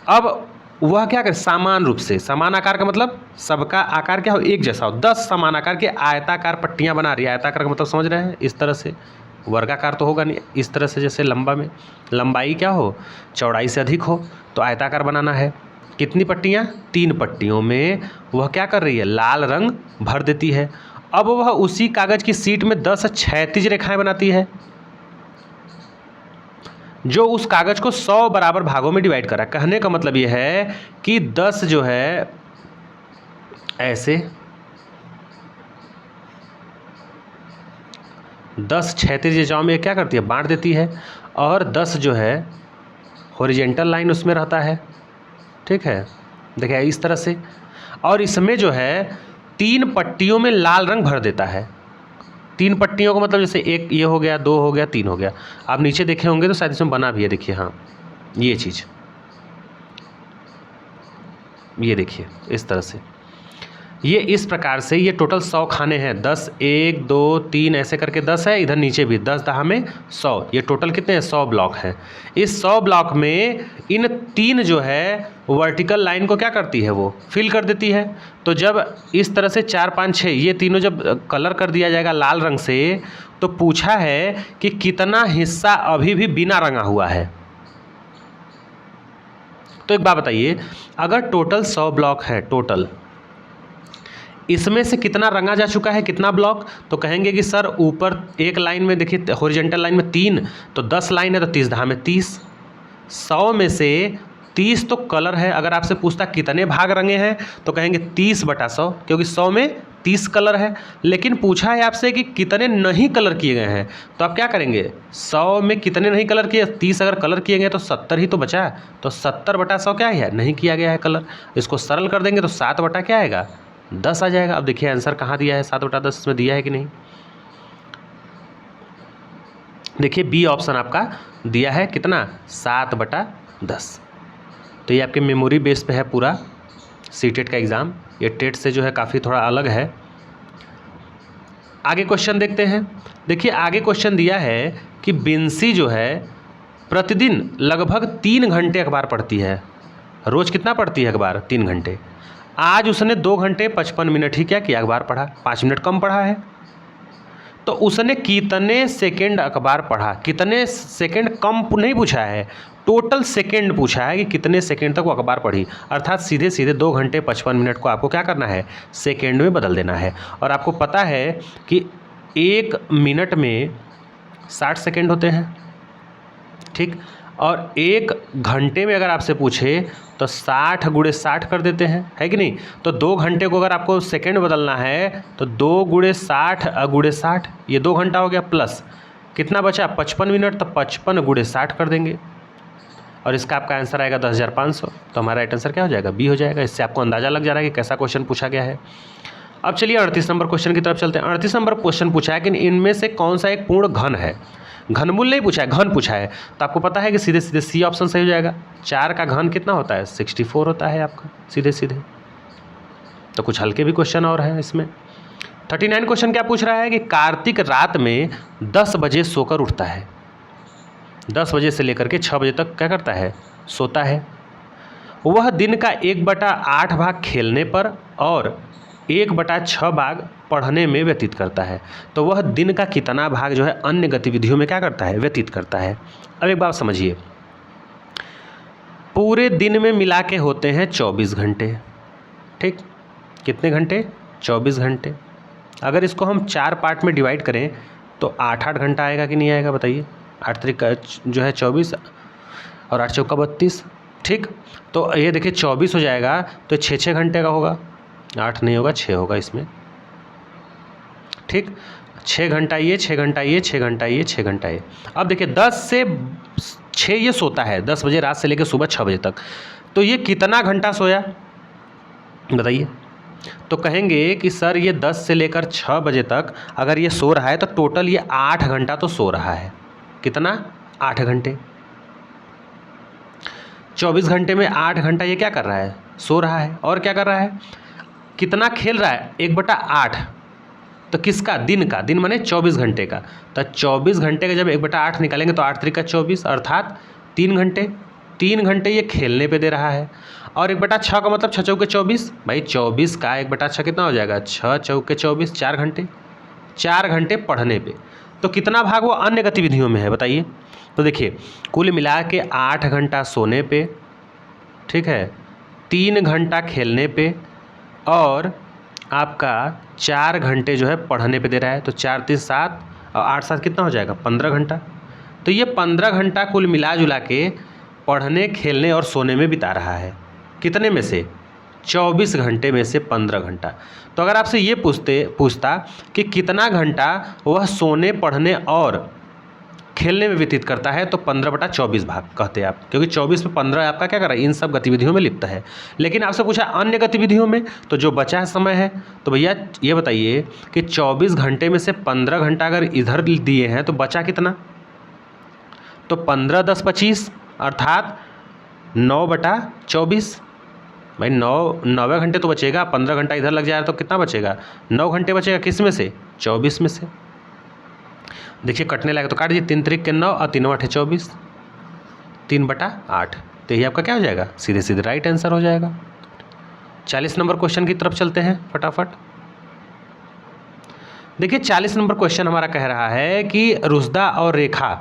अब वह क्या करे, समान रूप से, समान आकार का मतलब सबका आकार क्या हो, एक जैसा हो। 10 समान आकार के आयताकार पट्टियां बना रही है। आयताकार का मतलब समझ रहे हैं, इस तरह से। वर्गाकार तो होगा नहीं, इस तरह से जैसे लंबा में लंबाई क्या हो, चौड़ाई से अधिक हो, तो आयताकार बनाना है। कितनी पट्टियाँ, 3 पट्टियों में वह क्या कर रही है, लाल रंग भर देती है। अब वह उसी कागज की शीट में 10 क्षैतिज रेखाएं बनाती है, जो उस कागज को 100 बराबर भागों में डिवाइड कर रहा है। कहने का मतलब यह है कि 10 जो है ऐसे 10 क्षैतिज रेखाओं में क्या करती है, बांट देती है, और 10 जो है हॉरिजेंटल लाइन उसमें रहता है। ठीक है, देखिए इस तरह से। और इसमें जो है 3 पट्टियों में लाल रंग भर देता है। 3 पट्टियों को मतलब जैसे एक ये हो गया, 2 हो गया, 3 हो गया। आप नीचे देखे होंगे तो शायद इसमें बना भी है, देखिए हाँ ये चीज़, ये देखिए इस तरह से। ये इस प्रकार से ये टोटल 100 खाने हैं। 10 1 2 3 ऐसे करके 10 है, इधर नीचे भी 10 10 में 100, ये टोटल कितने हैं, 100 ब्लॉक हैं। इस 100 ब्लॉक में इन 3 जो है वर्टिकल लाइन को क्या करती है, वो फिल कर देती है। तो जब इस तरह से 4 5 6 ये तीनों जब कलर कर दिया जाएगा लाल रंग से, तो पूछा है कि कितना हिस्सा अभी भी बिना रंगा हुआ है। तो एक बात बताइए, अगर टोटल 100 ब्लॉक है टोटल, इसमें से कितना रंगा जा चुका है, कितना ब्लॉक, तो कहेंगे कि सर ऊपर एक लाइन में देखिए हॉरिजॉन्टल लाइन में 3, तो 10 लाइन है तो 30 10 में 30। 100 में से 30 तो कलर है। अगर आपसे पूछता कितने भाग रंगे हैं, तो कहेंगे 30/100, क्योंकि 100 में 30 कलर है। लेकिन पूछा है आपसे कि कितने नहीं कलर किए गए हैं, तो आप क्या करेंगे, 100 में कितने नहीं कलर किए, 30 अगर कलर किए गए तो 70 ही तो बचा है। तो 70/100 क्या है, नहीं किया गया है कलर। इसको सरल कर देंगे तो 7 बटा क्या आएगा, 10 आ जाएगा। अब देखिए आंसर कहाँ दिया है, 7/10 इसमें दिया है कि नहीं। देखिए बी ऑप्शन आपका दिया है कितना, 7/10। तो ये आपके मेमोरी बेस पे है पूरा सीटेट का एग्ज़ाम। ये टेट से जो है काफ़ी थोड़ा अलग है। आगे क्वेश्चन देखते हैं। देखिए आगे क्वेश्चन दिया है कि बिंसी जो है प्रतिदिन लगभग 3 घंटे अखबार पढ़ती है। रोज़ कितना पढ़ती है अखबार, 3 घंटे। आज उसने 2 घंटे 55 मिनट ही क्या किया, अखबार पढ़ा, 5 मिनट कम पढ़ा है। तो उसने कितने सेकंड अखबार पढ़ा, कितने सेकंड कम नहीं पूछा है, टोटल सेकंड पूछा है कि कितने सेकंड तक वो अखबार पढ़ी। अर्थात सीधे सीधे 2 घंटे 55 मिनट को आपको क्या करना है, सेकंड में बदल देना है। और आपको पता है कि 1 मिनट में 60 सेकंड होते हैं। ठीक, और 1 घंटे में अगर आपसे पूछे तो 60 गुणे 60 कर देते हैं, है कि नहीं। तो 2 घंटे को अगर आपको सेकंड बदलना है तो 2 गुणे 60 गुणे 60, ये 2 घंटा हो गया, प्लस कितना बचा 55 मिनट, तो 55 गुणे 60 कर देंगे और इसका आपका आंसर आएगा 10,500। तो हमारा राइट आंसर क्या हो जाएगा, बी हो जाएगा। इससे आपको अंदाजा लग जा रहा है कि कैसा क्वेश्चन पूछा गया है। अब चलिए 38 नंबर क्वेश्चन की तरफ चलते हैं। 38 नंबर क्वेश्चन पूछा है कि इनमें से कौन सा एक पूर्ण घन है। घनमूल नहीं पूछा है, घन पूछा है। तो आपको पता है कि सीधे सीधे सी ऑप्शन सही हो जाएगा। 4 का घन कितना होता है, 64 होता है आपका, सीधे सीधे। तो कुछ हल्के भी क्वेश्चन और है इसमें। 39 क्वेश्चन क्या पूछ रहा है कि कार्तिक रात में 10 बजे सोकर उठता है। 10 बजे से लेकर के 6 बजे तक क्या करता है, सोता है। वह दिन का 1/8 भाग खेलने पर और 1/6 भाग पढ़ने में व्यतीत करता है। तो वह दिन का कितना भाग जो है अन्य गतिविधियों में क्या करता है, व्यतीत करता है। अब एक बात समझिए, पूरे दिन में मिला के होते हैं 24 घंटे, ठीक। कितने घंटे, 24 घंटे। अगर इसको हम 4 पार्ट में डिवाइड करें तो 8-8 घंटा आएगा कि नहीं आएगा, बताइए। 8 तरीका जो है 24 और 8 चौका 32, ठीक। तो ये देखिए 24 हो जाएगा तो 6-6 घंटे का होगा, 8 नहीं होगा, 6 होगा इसमें, ठीक। 6 घंटा ये, 6 घंटा ये, 6 घंटा ये, 6 घंटा ये। अब देखिए 10 से 6 ये सोता है, 10 बजे रात से लेकर सुबह 6 बजे तक। तो ये कितना घंटा सोया बताइए। तो कहेंगे कि सर ये 10 से लेकर 6 बजे तक अगर ये सो रहा है तो टोटल ये 8 घंटा तो सो रहा है। कितना, 8 घंटे। 24 घंटे में 8 घंटा ये क्या कर रहा है, सो रहा है। और क्या कर रहा है, कितना खेल रहा है, 1/8। तो किसका, दिन का, दिन माने 24 घंटे का। तो 24 घंटे का जब 1/8 निकालेंगे तो 8 तरीका 24 अर्थात 3 घंटे। 3 घंटे ये खेलने पे दे रहा है। और 1/6 का मतलब 6 चौके 24, भाई 24 का 1/6 कितना हो जाएगा, 6 चौके 24, 4 घंटे। 4 घंटे पढ़ने पे। तो कितना भाग वो अन्य गतिविधियों में है बताइए। तो देखिए कुल मिला के 8 घंटा सोने पे, ठीक है, 3 घंटा खेलने पे और आपका 4 घंटे जो है पढ़ने पे दे रहा है। तो 4 3 7 और 8 7 कितना हो जाएगा, 15 घंटा। तो ये 15 घंटा कुल मिला जुला के पढ़ने, खेलने और सोने में बिता रहा है। कितने में से, 24 घंटे में से 15 घंटा। तो अगर आपसे ये पूछता कि कितना घंटा वह सोने, पढ़ने और खेलने में व्यतीत करता है तो 15/24 भाग कहते हैं आप, क्योंकि 24 में 15 आपका क्या कर रहा है, इन सब गतिविधियों में लिप्त है। लेकिन आपसे पूछा अन्य गतिविधियों में, तो जो बचा है समय है, तो भैया ये बताइए कि 24 घंटे में से 15 घंटा अगर इधर दिए हैं तो बचा कितना। तो 15 10 25 अर्थात 9/24। भाई 9 घंटे तो बचेगा, 15 घंटा इधर लग जाए तो कितना बचेगा, 9 घंटे बचेगा। किस में से, 24 में से। देखिए कटने लगे तो काट दीजिए, 3 त्रिक के 9 और 3 8 24, 3/8। तो यही आपका क्या हो जाएगा, सीधे सीधे राइट आंसर हो जाएगा। 40 नंबर क्वेश्चन की तरफ चलते हैं फटाफट। देखिए 40 नंबर क्वेश्चन हमारा कह रहा है कि रुजदा और रेखा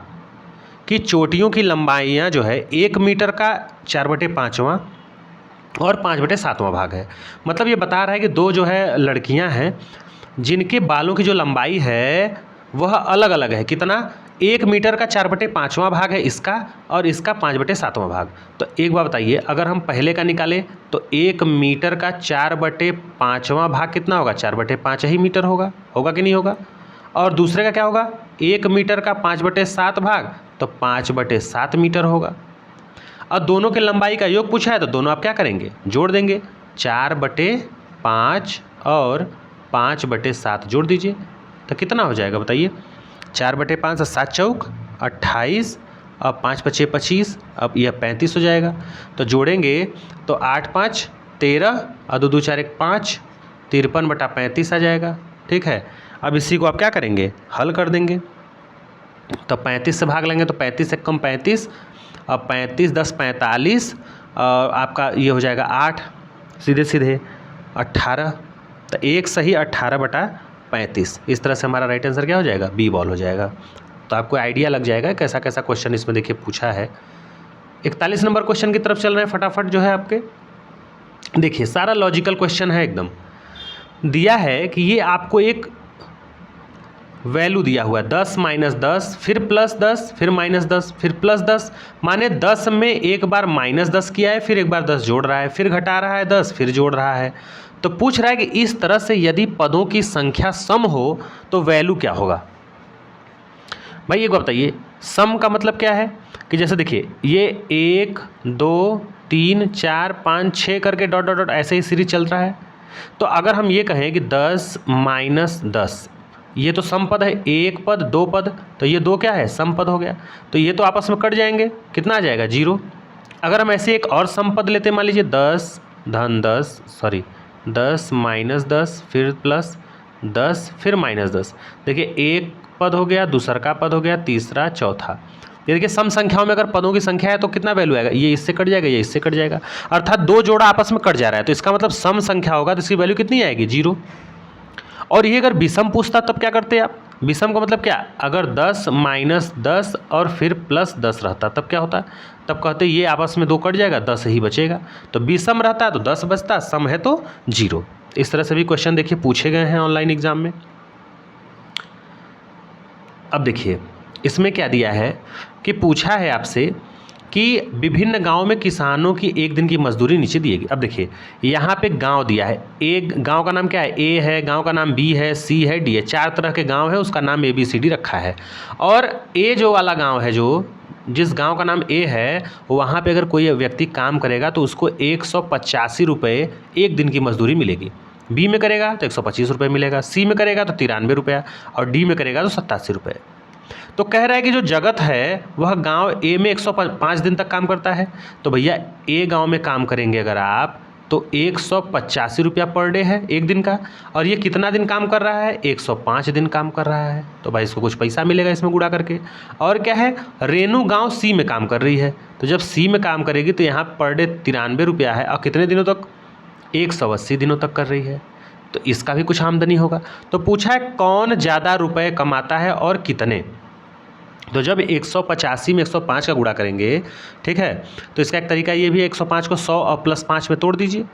की चोटियों की लंबाइयाँ जो है 1 मीटर का 4/5वां और 5/7वां भाग है। मतलब ये बता रहा है कि दो जो है लड़कियां हैं जिनके बालों की जो लंबाई है वह अलग अलग है। कितना, 1 मीटर का 4/5वां भाग है इसका और इसका 5/7वां भाग। तो एक बात बताइए, अगर हम पहले का निकालें तो 1 मीटर का 4/5वां भाग कितना होगा, 4/5 ही मीटर होगा, होगा कि नहीं होगा। और दूसरे का क्या होगा, 1 मीटर का 5/7 भाग, तो 5/7 मीटर होगा। और दोनों के लंबाई का योग पूछा है तो दोनों आप क्या करेंगे, जोड़ देंगे। 4/5 और 5/7 जोड़ दीजिए तो कितना हो जाएगा बताइए। 4/5 7 चौक 28 और 5 5 25, अब यह 35 हो जाएगा। तो जोड़ेंगे तो 8 5 13 और 2 2 4 1 5, 53/35 आ जाएगा। ठीक है, अब इसी को आप क्या करेंगे, हल कर देंगे। तो 35 से भाग लेंगे तो 35 से कम 35 और 35 10 45 और आपका ये हो जाएगा 8, सीधे सीधे 18। तो एक सही 18/35। इस तरह से हमारा राइट आंसर क्या हो जाएगा, बी बॉल हो जाएगा। तो आपको आइडिया लग जाएगा कैसा कैसा क्वेश्चन इसमें देखिए पूछा है। 41 नंबर क्वेश्चन की तरफ चल रहे हैं फटाफट जो है आपके। देखिए सारा लॉजिकल क्वेश्चन है एकदम। दिया है कि ये आपको एक वैल्यू दिया हुआ है 10 माइनस 10 फिर प्लस 10 फिर माइनस 10 फिर प्लस 10, माने 10 में एक बार माइनस 10 किया है, फिर एक बार 10 जोड़ रहा है, फिर घटा रहा है 10, फिर जोड़ रहा है। तो पूछ रहा है कि इस तरह से यदि पदों की संख्या सम हो तो वैल्यू क्या होगा। भाई एक बात बताइए, सम का मतलब क्या है कि जैसे देखिए ये 1 2 3 4 5 6 करके डॉट डॉट डॉट ऐसे ही सीरीज चल रहा है। तो अगर हम ये कहें कि 10 माइनस 10, ये तो सम पद है, एक पद दो पद, तो ये दो क्या है, सम पद हो गया। तो ये तो आपस में कट जाएंगे, कितना आ जाएगा 0। अगर हम ऐसे एक और सम पद लेते हैं, मान लीजिए 10 माइनस 10 फिर प्लस 10 फिर माइनस 10, देखिए एक पद हो गया, दूसरा का पद हो गया, तीसरा चौथा। ये देखिए सम संख्याओं में अगर पदों की संख्या है तो कितना वैल्यू आएगा, ये इससे कट जाएगा, ये इससे कट जाएगा, अर्थात दो जोड़ा आपस में कट जा रहा है, तो इसका मतलब सम संख्या होगा, तो इसकी वैल्यू कितनी आएगी 0। और ये अगर विषम पूछता तब क्या करते आप, विषम का मतलब क्या, अगर 10 माइनस 10 और फिर प्लस 10 रहता तब क्या होता, तब कहते ये आपस में दो कट जाएगा, 10 ही बचेगा। तो विषम रहता है तो 10 बचता, सम है तो 0। इस तरह से भी क्वेश्चन देखिए पूछे गए हैं ऑनलाइन एग्जाम में। अब देखिए इसमें क्या दिया है कि पूछा है आपसे कि विभिन्न गांव में किसानों की एक दिन की मजदूरी नीचे दी गई। अब देखिए यहाँ पे गांव दिया है, एक गांव का नाम क्या है, ए है, गांव का नाम बी है, सी है, डी है, 4 तरह के गांव है, उसका नाम ABCD रखा है। और ए जो वाला गांव है, जो जिस गांव का नाम ए है, वहाँ पे अगर कोई व्यक्ति काम करेगा तो उसको 185 रुपये एक दिन की मजदूरी मिलेगी। बी में करेगा तो 125 रुपये मिलेगा, सी में करेगा तो 93 रुपया, और डी में करेगा तो 87 रुपये। तो कह रहा है कि जो जगत है वह गांव ए में 105 दिन तक काम करता है। तो भैया ए गांव में काम करेंगे अगर आप तो 185 रुपया पर डे है एक दिन का, और ये कितना दिन काम कर रहा है, 105 दिन काम कर रहा है, तो भाई इसको कुछ पैसा मिलेगा इसमें गुणा करके। और क्या है, रेनू गांव सी में काम कर रही है, तो जब सी में काम करेगी तो यहाँ पर डे 93 रुपया है, और कितने दिनों तक, 180 दिनों तक कर रही है, तो इसका भी कुछ आमदनी होगा। तो पूछा है कौन ज़्यादा रुपए कमाता है और कितने। तो जब 185 में 105 का गुणा करेंगे, ठीक है, तो इसका एक तरीका ये भी है, 105 को 100 और प्लस 5 में तोड़ दीजिए,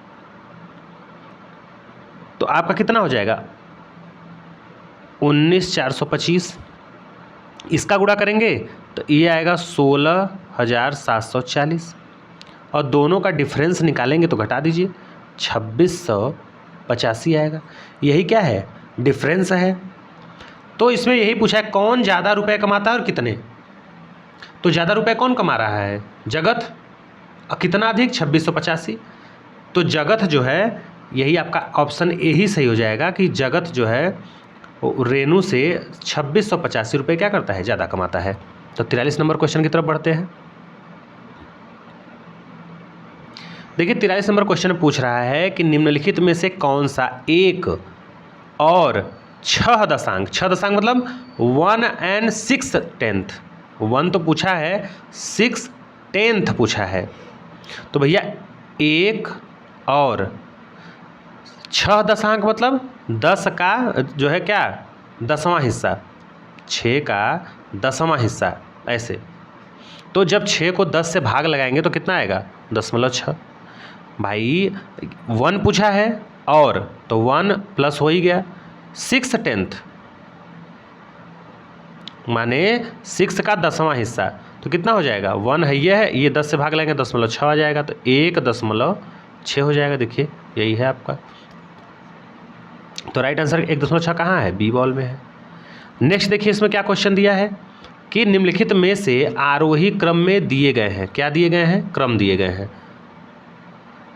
तो आपका कितना हो जाएगा 19,425। इसका गुणा करेंगे तो ये आएगा 16,740, और दोनों का डिफरेंस निकालेंगे तो घटा दीजिए 2,685 आएगा। यही क्या है, डिफरेंस है। तो इसमें यही पूछा है कौन ज़्यादा रुपए कमाता है और कितने। तो ज़्यादा रुपए कौन कमा रहा है, जगत, और कितना अधिक, 2,685। तो जगत जो है, यही आपका ऑप्शन ए ही सही हो जाएगा कि जगत जो है रेनू से 2,685 रुपये क्या करता है, ज़्यादा कमाता है। तो 43 नंबर क्वेश्चन की तरफ बढ़ते हैं। देखिए 43 नंबर क्वेश्चन पूछ रहा है कि निम्नलिखित में से कौन सा एक और 6 दशांक, 6 दशांक मतलब 1 and 6/10, 1 तो पूछा है, 6/10 पूछा है। तो भैया 1 और 6 दशांक मतलब 10 का जो है क्या, 10वां हिस्सा, 6 का 10वां हिस्सा, ऐसे। तो जब 6 को 10 से भाग लगाएंगे तो कितना आएगा, 0.6। भाई 1 पूछा है और, तो 1 प्लस हो ही गया, 6/10 माने 6 का 10वां हिस्सा, तो कितना हो जाएगा, 1 है, ये 10 से भाग लेंगे 0.6 आ जाएगा, तो 1.6 हो जाएगा। देखिए यही है आपका। तो राइट आंसर 1.6 कहाँ है, बी बॉल में है। नेक्स्ट देखिए इसमें क्या क्वेश्चन दिया है कि निम्नलिखित में से आरोही क्रम में दिए गए हैं, क्या दिए गए हैं, क्रम दिए गए हैं,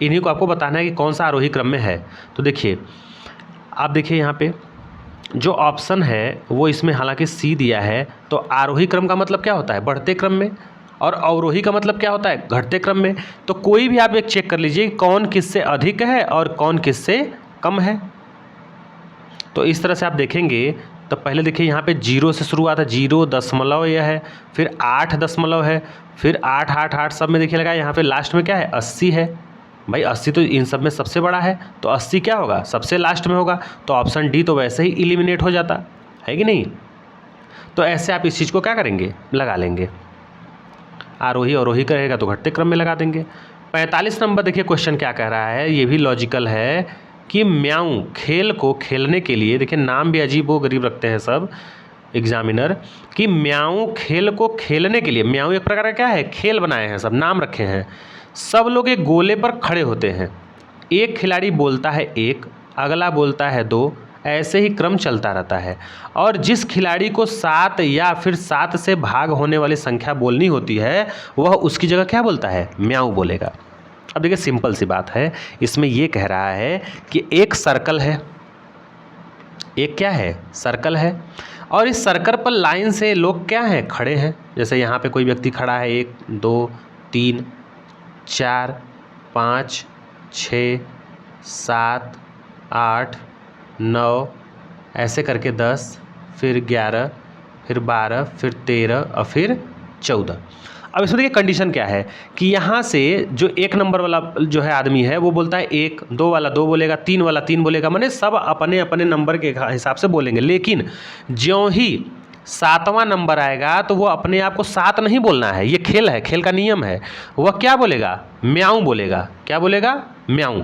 इन्हीं को आपको बताना है कि कौन सा आरोही क्रम में है। तो देखिए आप देखिए यहाँ पे जो ऑप्शन है वो इसमें हालांकि सी दिया है, तो आरोही क्रम का मतलब क्या होता है, बढ़ते क्रम में, और अवरोही का मतलब क्या होता है, घटते क्रम में। तो कोई भी आप एक चेक कर लीजिए कौन किससे अधिक है और कौन किससे कम है। तो इस तरह से आप देखेंगे तो पहले देखिए यहाँ पे 0 से शुरुआत है, 0 यह है, फिर 8 है, फिर 8 8 8 सब में देखिए लगा, यहाँ पे लास्ट में क्या है, 80 है। भाई 80 तो इन सब में सबसे बड़ा है, तो 80 क्या होगा, सबसे लास्ट में होगा, तो ऑप्शन डी तो वैसे ही इलिमिनेट हो जाता है कि नहीं। तो ऐसे आप इस चीज़ को क्या करेंगे, लगा लेंगे, आरोही अवरोही करेगा तो घटते क्रम में लगा देंगे। 45 नंबर देखिए क्वेश्चन क्या कह रहा है, ये भी लॉजिकल है कि म्याऊं खेल को खेलने के लिए, देखिए नाम भी अजीब व गरीब रखते हैं सब एग्जामिनर, कि म्याऊं खेल को खेलने के लिए, म्याऊं एक प्रकार का क्या है, खेल बनाए हैं, सब नाम रखे हैं। सब लोग एक गोले पर खड़े होते हैं, एक खिलाड़ी बोलता है एक, अगला बोलता है दो, ऐसे ही क्रम चलता रहता है। और जिस खिलाड़ी को 7 या फिर 7 से भाग होने वाली संख्या बोलनी होती है वह उसकी जगह क्या बोलता है, म्याऊं बोलेगा। अब देखिए सिंपल सी बात है, इसमें यह कह रहा है कि एक सर्कल है, एक क्या है, सर्कल है, और इस सर्कल पर लाइन से लोग क्या हैं, खड़े हैं। जैसे यहाँ पे कोई व्यक्ति खड़ा है, 1 2 3 4 5 6 7 8 9 ऐसे करके 10, फिर 11, फिर 12, फिर 13 और फिर 14। अब इसमें देखिए कंडीशन क्या है कि यहाँ से जो 1 नंबर वाला जो है आदमी है वो बोलता है 1, 2 वाला 2 बोलेगा, 3 वाला 3 बोलेगा, माने सब अपने अपने नंबर के हिसाब से बोलेंगे। लेकिन ज्यों ही 7वां नंबर आएगा तो वो अपने आप को 7 नहीं बोलना है, ये खेल है, खेल का नियम है। वह क्या बोलेगा, म्याऊं बोलेगा। क्या बोलेगा, म्याऊं।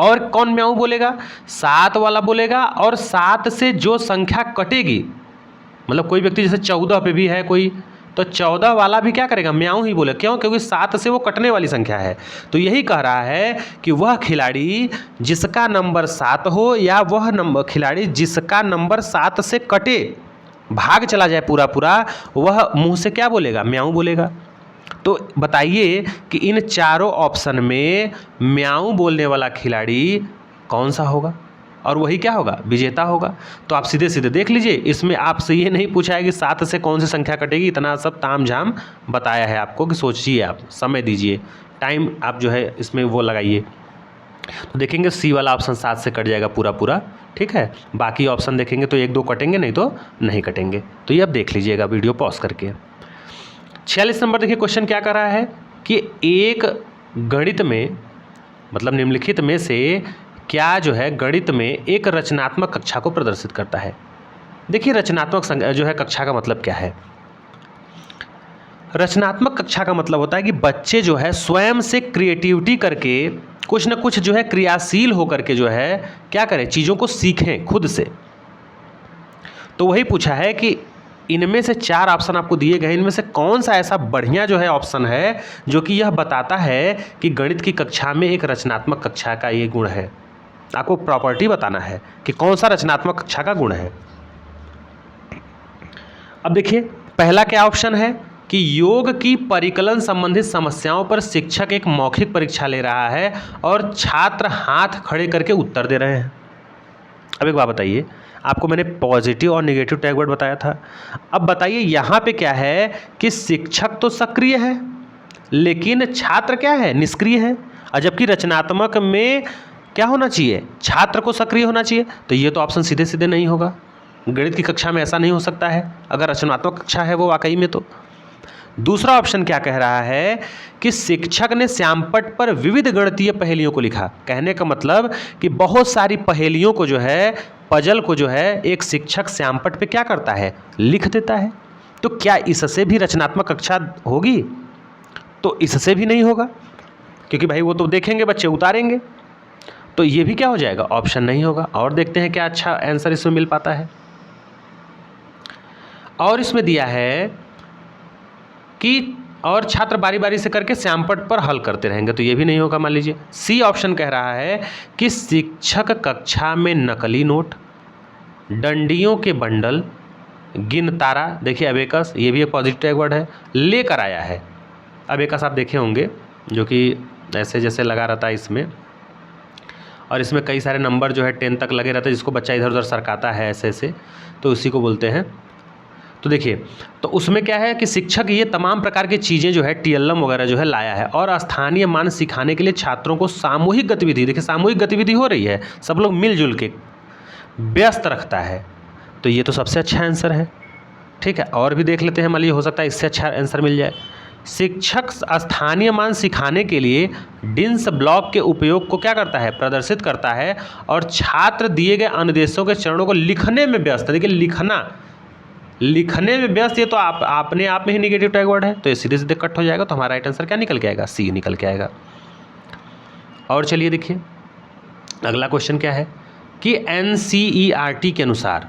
और कौन म्याऊं बोलेगा, 7 वाला बोलेगा, और 7 से जो संख्या कटेगी, मतलब कोई व्यक्ति जैसे 14 पे भी है कोई, तो 14 वाला भी क्या करेगा, म्याऊं ही बोले। क्यों, क्योंकि 7 से वो कटने वाली संख्या है। तो यही कह रहा है कि वह खिलाड़ी जिसका नंबर 7 हो, या वह नंबर खिलाड़ी जिसका नंबर 7 से कटे, भाग चला जाए पूरा पूरा, वह मुंह से क्या बोलेगा, म्याऊं बोलेगा। तो बताइए कि इन चारों ऑप्शन में म्याऊं बोलने वाला खिलाड़ी कौन सा होगा, और वही क्या होगा, विजेता होगा। तो आप सीधे सीधे देख लीजिए, इसमें आपसे ये नहीं पूछा है कि 7 से कौन सी संख्या कटेगी, इतना सब तामझाम बताया है आपको कि सोचिए, आप समय दीजिए, टाइम आप जो है इसमें वो लगाइए। तो देखेंगे सी वाला ऑप्शन 7 से कट जाएगा पूरा पूरा, ठीक है। बाकी ऑप्शन देखेंगे तो 1 2 कटेंगे, नहीं तो नहीं कटेंगे। तो ये आप देख लीजिएगा वीडियो पॉज करके। 46 नंबर देखिए क्वेश्चन क्या कर रहा है कि एक गणित में, मतलब निम्नलिखित में से क्या जो है गणित में एक रचनात्मक कक्षा को प्रदर्शित करता है। देखिए रचनात्मक जो है कक्षा का मतलब क्या है। रचनात्मक कक्षा का मतलब होता है कि बच्चे जो है स्वयं से क्रिएटिविटी करके कुछ न कुछ जो है क्रियाशील होकर के जो है क्या करें, चीज़ों को सीखें खुद से। तो वही पूछा है कि इनमें से 4 ऑप्शन आपको दिए गए, इनमें से कौन सा ऐसा बढ़िया जो है ऑप्शन है जो कि यह बताता है कि गणित की कक्षा में एक रचनात्मक कक्षा का ये गुण है। आपको प्रॉपर्टी बताना है कि कौन सा रचनात्मक कक्षा का गुण है। अब देखिए पहला क्या ऑप्शन है कि योग की परिकलन संबंधित समस्याओं पर शिक्षक एक मौखिक परीक्षा ले रहा है और छात्र हाथ खड़े करके उत्तर दे रहे हैं। अब एक बात बताइए, आपको मैंने पॉजिटिव और नेगेटिव टैग वर्ड बताया था। अब बताइए यहाँ पे क्या है कि शिक्षक तो सक्रिय है लेकिन छात्र क्या है, निष्क्रिय है। और जबकि रचनात्मक में क्या होना चाहिए, छात्र को सक्रिय होना चाहिए। तो ये तो ऑप्शन सीधे सीधे नहीं होगा, गणित की कक्षा में ऐसा नहीं हो सकता है अगर रचनात्मक कक्षा है वो वाकई में। तो दूसरा ऑप्शन क्या कह रहा है कि शिक्षक ने श्यामपट्ट पर विविध गणितीय पहेलियों को लिखा। कहने का मतलब कि बहुत सारी पहेलियों को जो है, पजल को जो है एक शिक्षक श्यामपट्ट पे क्या करता है, लिख देता है। तो क्या इससे भी रचनात्मक कक्षा होगी? तो इससे भी नहीं होगा, क्योंकि भाई वो तो देखेंगे बच्चे, उतारेंगे। तो ये भी क्या हो जाएगा, ऑप्शन नहीं होगा। और देखते हैं क्या अच्छा आंसर इसमें मिल पाता है। और इसमें दिया है कि और छात्र बारी बारी से करके श्यामपट्ट पर हल करते रहेंगे। तो ये भी नहीं होगा। मान लीजिए सी ऑप्शन कह रहा है कि शिक्षक कक्षा में नकली नोट, डंडियों के बंडल, गिनतारा, देखिए अबेकस, ये भी एक पॉजिटिव वर्ड है, लेकर आया है। अबेकस आप देखे होंगे जो कि ऐसे जैसे लगा रहता है इसमें, और इसमें कई सारे नंबर जो है 10 तक लगे रहते हैं, जिसको बच्चा इधर उधर सरकाता है ऐसे ऐसे, तो उसी को बोलते हैं। तो देखिए, तो उसमें क्या है कि शिक्षक ये तमाम प्रकार की चीज़ें जो है टीएलएम वगैरह जो है लाया है, और स्थानीय मान सिखाने के लिए छात्रों को सामूहिक गतिविधि, देखिए सामूहिक गतिविधि हो रही है, सब लोग मिलजुल के व्यस्त रखता है। तो ये तो सबसे अच्छा आंसर है, ठीक है। और भी देख लेते हैं, मान लीजिए हो सकता है इससे अच्छा आंसर मिल जाए। शिक्षक स्थानीय मान सिखाने के लिए डिंस ब्लॉक के उपयोग को क्या करता है, प्रदर्शित करता है, और छात्र दिए गए अनुदेशों के चरणों को लिखने में व्यस्त है। देखिए लिखने में व्यस्त, ये तो आपने आप में ही निगेटिव टैग वर्ड है, तो ये सीधे सीधे कट हो जाएगा। तो हमारा राइट आंसर क्या निकल के आएगा, सी निकल के आएगा। और चलिए देखिए अगला क्वेश्चन क्या है कि NCERT के अनुसार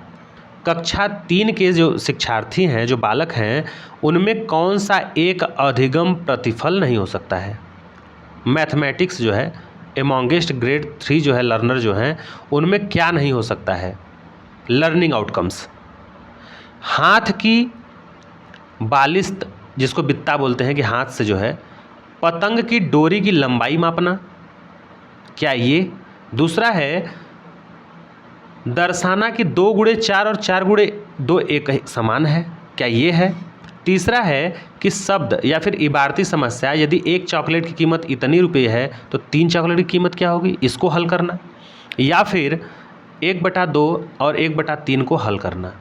कक्षा 3 के जो शिक्षार्थी हैं, जो बालक हैं, उनमें कौन सा एक अधिगम प्रतिफल नहीं हो सकता है। मैथमेटिक्स जो है एमोंगेस्ट ग्रेड 3 जो है लर्नर जो हैं, उनमें क्या नहीं हो सकता है, लर्निंग आउटकम्स। हाथ की बालिस्त, जिसको बित्ता बोलते हैं, कि हाथ से जो है पतंग की डोरी की लंबाई मापना, क्या ये। दूसरा है दर्शाना कि 2 गुणे 4 और 4 गुणे 2 एक ही समान है, क्या ये है। तीसरा है कि शब्द या फिर इबारती समस्या, यदि एक चॉकलेट की कीमत इतनी रुपये है तो 3 चॉकलेट की कीमत क्या होगी, इसको हल करना। या फिर 1/2 और 1/3 को हल करना।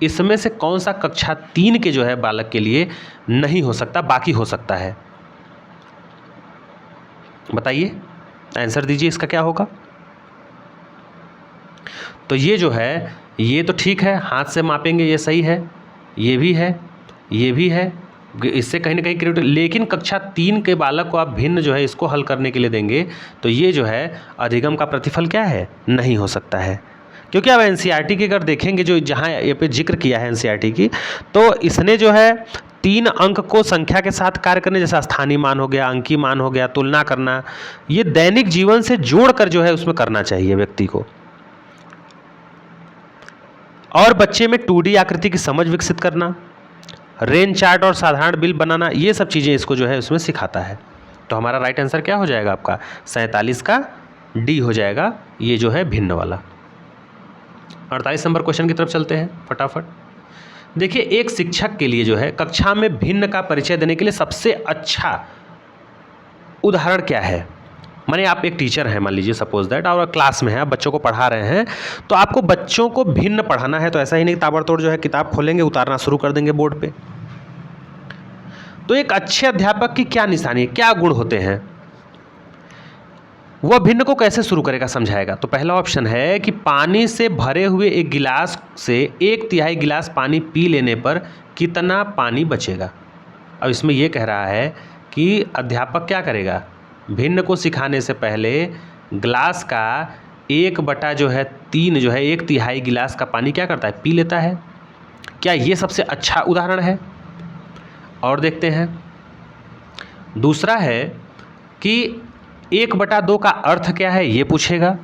इसमें से कौन सा कक्षा 3 के जो है बालक के लिए नहीं हो सकता, बाकी हो सकता है, बताइए, आंसर दीजिए, इसका क्या होगा। तो ये जो है, ये तो ठीक है, हाथ से मापेंगे, ये सही है, ये भी है, ये भी है, इससे कहीं ना कहीं क्रिएटिव। लेकिन कक्षा 3 के बालक को आप भिन्न जो है इसको हल करने के लिए देंगे तो ये जो है अधिगम का प्रतिफल क्या है, नहीं हो सकता है। क्योंकि अब NCERT की अगर देखेंगे, जो जहाँ ये पे जिक्र किया है NCERT की, तो इसने जो है 3 अंक को संख्या के साथ कार्य करने, जैसा स्थानीय मान हो गया, अंकीय मान हो गया, तुलना करना, ये दैनिक जीवन से जोड़कर जो है उसमें करना चाहिए व्यक्ति को। और बच्चे में 2D आकृति की समझ विकसित करना, रेंज चार्ट और साधारण बिल बनाना, ये सब चीज़ें इसको जो है उसमें सिखाता है। तो हमारा राइट आंसर क्या हो जाएगा आपका, 47 का डी हो जाएगा, ये जो है भिन्न वाला। 48 नंबर क्वेश्चन की तरफ चलते हैं फटाफट। देखिए, एक शिक्षक के लिए जो है कक्षा में भिन्न का परिचय देने के लिए सबसे अच्छा उदाहरण क्या है। माने आप एक टीचर हैं, मान लीजिए सपोज दैट, और क्लास में है, आप बच्चों को पढ़ा रहे हैं, तो आपको बच्चों को भिन्न पढ़ाना है, तो ऐसा ही नहीं ताबड़तोड़ जो है किताब खोलेंगे, उतारना शुरू कर देंगे बोर्ड पे। तो एक अच्छे अध्यापक की क्या निशानी है, क्या गुण होते हैं, वह भिन्न को कैसे शुरू करेगा, समझाएगा। तो पहला ऑप्शन है कि पानी से भरे हुए एक गिलास से 1/3 गिलास पानी पी लेने पर कितना पानी बचेगा। अब इसमें यह कह रहा है कि अध्यापक क्या करेगा, भिन्न को सिखाने से पहले गिलास का 1/3 जो है 1/3 गिलास का पानी क्या करता है, पी लेता है। क्या ये सबसे अच्छा उदाहरण है। और देखते हैं, दूसरा है कि 1/2 का अर्थ क्या है, ये पूछेगा।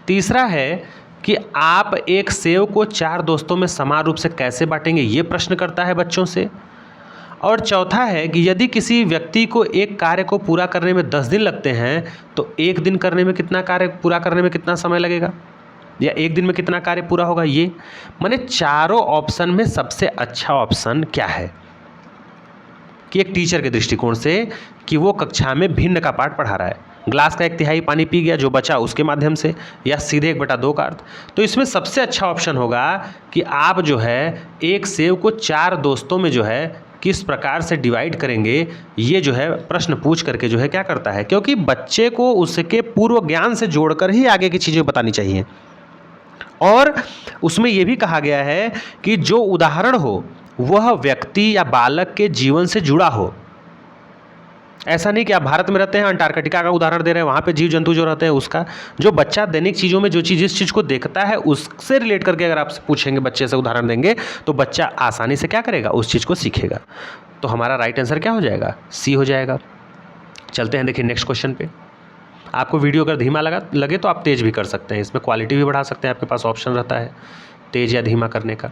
तीसरा है कि आप एक सेव को 4 दोस्तों में समान रूप से कैसे बांटेंगे, ये प्रश्न करता है बच्चों से। और चौथा है कि यदि किसी व्यक्ति को एक कार्य को पूरा करने में 10 दिन लगते हैं तो 1 दिन करने में कितना कार्य पूरा करने में कितना समय लगेगा, या 1 दिन में कितना कार्य पूरा होगा। ये माने चारों ऑप्शन में सबसे अच्छा ऑप्शन क्या है कि एक टीचर के दृष्टिकोण से कि वो कक्षा में भिन्न का पाठ पढ़ा रहा है, ग्लास का 1/3 पानी पी गया, जो बचा उसके माध्यम से, या सीधे 1/2 का अर्थ। तो इसमें सबसे अच्छा ऑप्शन होगा कि आप जो है एक सेव को 4 दोस्तों में जो है किस प्रकार से डिवाइड करेंगे, ये जो है प्रश्न पूछ करके जो है क्या करता है, क्योंकि बच्चे को उसके पूर्व ज्ञान से जोड़कर ही आगे की चीज़ें बतानी चाहिए। और उसमें यह भी कहा गया है कि जो उदाहरण हो वह व्यक्ति या बालक के जीवन से जुड़ा हो। ऐसा नहीं कि आप भारत में रहते हैं, अंटार्कटिका का उदाहरण दे रहे हैं, वहाँ पे जीव जंतु जो रहते हैं उसका। जो बच्चा दैनिक चीज़ों में जो चीज़ जिस चीज़ को देखता है उससे रिलेट करके अगर आपसे पूछेंगे, बच्चे से उदाहरण देंगे, तो बच्चा आसानी से क्या करेगा, उस चीज़ को सीखेगा। तो हमारा राइट आंसर क्या हो जाएगा, सी हो जाएगा। चलते हैं, देखिए नेक्स्ट क्वेश्चन पे। आपको वीडियो अगर धीमा लगे तो आप तेज़ भी कर सकते हैं, इसमें क्वालिटी भी बढ़ा सकते हैं, आपके पास ऑप्शन रहता है तेज़ या धीमा करने का।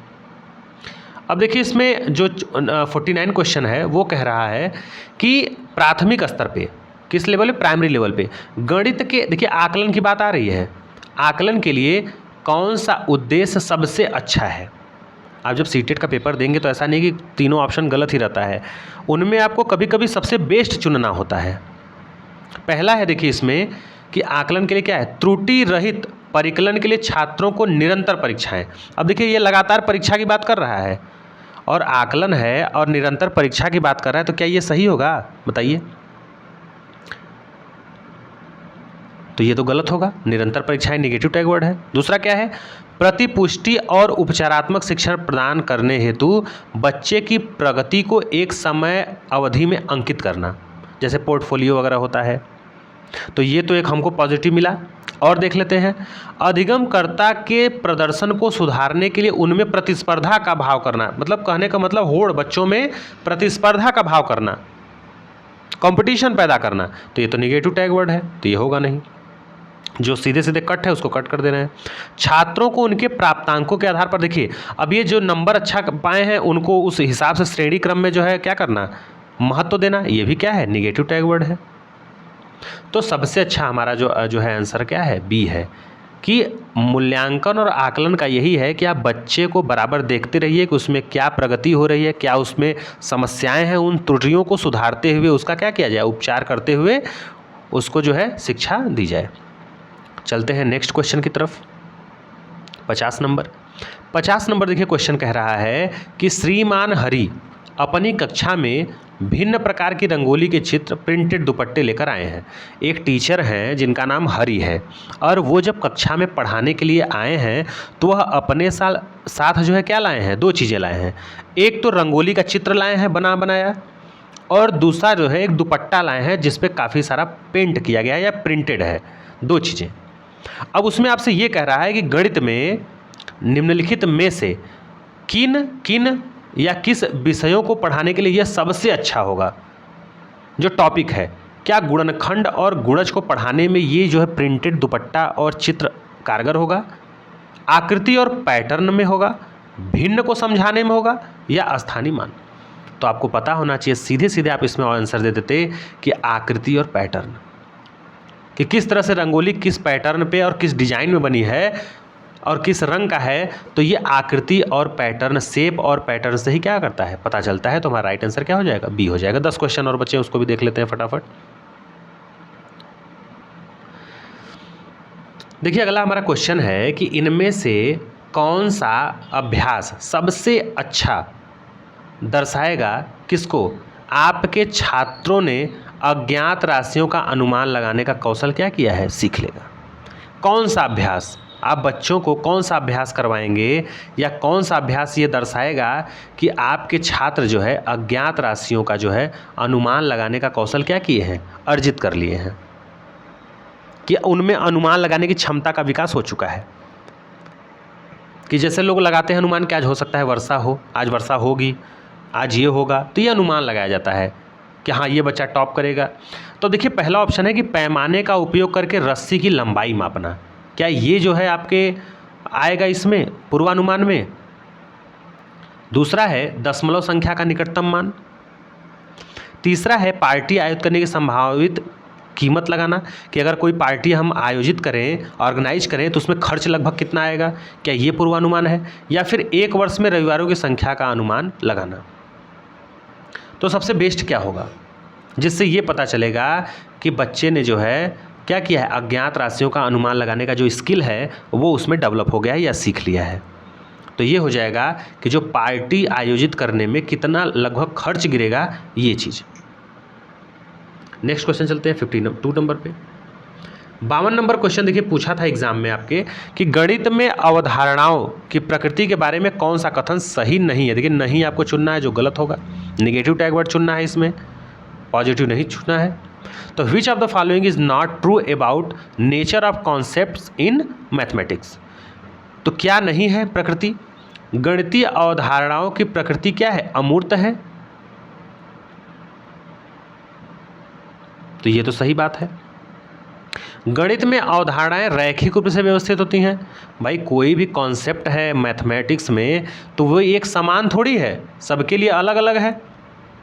अब देखिए, इसमें जो 49 क्वेश्चन है वो कह रहा है कि प्राथमिक स्तर पे, किस लेवल पे, प्राइमरी लेवल पे गणित के, देखिए आकलन की बात आ रही है, आकलन के लिए कौन सा उद्देश्य सबसे अच्छा है। आप जब सीटेट का पेपर देंगे तो ऐसा नहीं कि तीनों ऑप्शन गलत ही रहता है, उनमें आपको कभी कभी सबसे बेस्ट चुनना होता है। पहला है, देखिए इसमें कि आकलन के लिए क्या है, त्रुटि रहित परिकलन के लिए छात्रों को निरंतर परीक्षाएं। अब देखिए, ये लगातार परीक्षा की बात कर रहा है और आकलन है और निरंतर परीक्षा की बात कर रहा है, तो क्या ये सही होगा, बताइए। तो ये तो गलत होगा, निरंतर परीक्षाएं नेगेटिव टैग वर्ड है। दूसरा क्या है, प्रतिपुष्टि और उपचारात्मक शिक्षण प्रदान करने हेतु बच्चे की प्रगति को एक समय अवधि में अंकित करना, जैसे पोर्टफोलियो वगैरह होता है। तो ये तो एक हमको पॉजिटिव मिला। और देख लेते हैं, अधिगमकर्ता के प्रदर्शन को सुधारने के लिए उनमें प्रतिस्पर्धा का भाव करना, मतलब कहने का मतलब होड़, बच्चों में प्रतिस्पर्धा का भाव करना, कंपटीशन पैदा करना। तो ये तो निगेटिव टैग वर्ड है, तो ये होगा नहीं। जो सीधे सीधे कट है उसको कट कर देना है। छात्रों को उनके प्राप्तांकों के आधार पर, देखिए अब ये जो नंबर अच्छा पाए हैं उनको उस हिसाब से श्रेणी क्रम में जो है क्या करना, महत्व देना, ये भी क्या है, निगेटिव टैग वर्ड है। तो सबसे अच्छा हमारा जो है आंसर क्या है, बी है, कि मूल्यांकन और आकलन का यही है कि आप बच्चे को बराबर देखते रहिए कि उसमें क्या प्रगति हो रही है, क्या उसमें समस्याएं हैं, उन त्रुटियों को सुधारते हुए उसका क्या किया जाए, उपचार करते हुए उसको जो है शिक्षा दी जाए। चलते हैं नेक्स्ट क्वेश्चन की तरफ। 50 नंबर देखिए क्वेश्चन कह रहा है कि श्रीमान हरि अपनी कक्षा में भिन्न प्रकार की रंगोली के चित्र प्रिंटेड दुपट्टे लेकर आए हैं। एक टीचर हैं जिनका नाम हरि है, और वो जब कक्षा में पढ़ाने के लिए आए हैं तो वह अपने साथ जो है क्या लाए हैं, दो चीज़ें लाए हैं। एक तो रंगोली का चित्र लाए हैं बनाया, और दूसरा जो है एक दुपट्टा लाए हैं जिस पे काफ़ी सारा पेंट किया गया है या प्रिंटेड है, दो चीज़ें। अब उसमें आपसे ये कह रहा है कि गणित में निम्नलिखित में से किन या किस विषयों को पढ़ाने के लिए यह सबसे अच्छा होगा। जो टॉपिक है, क्या गुणनखंड और गुणज को पढ़ाने में ये जो है प्रिंटेड दुपट्टा और चित्र कारगर होगा, आकृति और पैटर्न में होगा, भिन्न को समझाने में होगा, या स्थानीय मान। तो आपको पता होना चाहिए, सीधे सीधे आप इसमें आंसर दे देते कि आकृति और पैटर्न, कि किस तरह से रंगोली किस पैटर्न पे और किस डिजाइन में बनी है और किस रंग का है। तो ये आकृति और पैटर्न, शेप और पैटर्न से ही क्या करता है, पता चलता है। तो हमारा राइट आंसर क्या हो जाएगा, बी हो जाएगा। 10 क्वेश्चन और बच्चे, उसको भी देख लेते हैं फटाफट। देखिए अगला हमारा क्वेश्चन है कि इनमें से कौन सा अभ्यास सबसे अच्छा दर्शाएगा किसको, आपके छात्रों ने अज्ञात राशियों का अनुमान लगाने का कौशल क्या किया है, सीख लेगा। कौन सा अभ्यास, आप बच्चों को कौन सा अभ्यास करवाएंगे, या कौन सा अभ्यास ये दर्शाएगा कि आपके छात्र जो है अज्ञात राशियों का जो है अनुमान लगाने का कौशल क्या किए हैं, अर्जित कर लिए हैं, कि उनमें अनुमान लगाने की क्षमता का विकास हो चुका है। कि जैसे लोग लगाते हैं अनुमान, क्या आज हो सकता है वर्षा हो, आज वर्षा होगी, आज ये होगा, तो ये अनुमान लगाया जाता है कि हाँ ये बच्चा टॉप करेगा। तो देखिए पहला ऑप्शन है कि पैमाने का उपयोग करके रस्सी की लंबाई मापना, क्या ये जो है आपके आएगा इसमें पूर्वानुमान में। दूसरा है दशमलव संख्या का निकटतम मान। तीसरा है पार्टी आयोजित करने की संभावित कीमत लगाना, कि अगर कोई पार्टी हम आयोजित करें, ऑर्गेनाइज करें, तो उसमें खर्च लगभग कितना आएगा, क्या ये पूर्वानुमान है। या फिर एक वर्ष में रविवारों की संख्या का अनुमान लगाना। तो सबसे बेस्ट क्या होगा, जिससे ये पता चलेगा कि बच्चे ने जो है क्या किया है, अज्ञात राशियों का अनुमान लगाने का जो स्किल है वो उसमें डेवलप हो गया है या सीख लिया है। तो ये हो जाएगा कि जो पार्टी आयोजित करने में कितना लगभग खर्च गिरेगा, ये चीज़। नेक्स्ट क्वेश्चन चलते हैं 52 नंबर पे। 52 नंबर क्वेश्चन देखिए पूछा था एग्जाम में आपके कि गणित में अवधारणाओं की प्रकृति के बारे में कौन सा कथन सही नहीं है। देखिए नहीं आपको चुनना है, जो गलत होगा। नेगेटिव टैग वर्ड चुनना है, इसमें पॉजिटिव नहीं चुनना है। तो विच of the following is not true about nature of concepts in mathematics. तो क्या नहीं है प्रकृति, गणितीय अवधारणाओं की प्रकृति क्या है, अमूर्त है। तो ये तो सही बात है। गणित में अवधारणाएं रैखिक रूप से व्यवस्थित होती हैं। भाई कोई भी कॉन्सेप्ट है मैथमेटिक्स में तो वो एक समान थोड़ी है, सबके लिए अलग अलग है।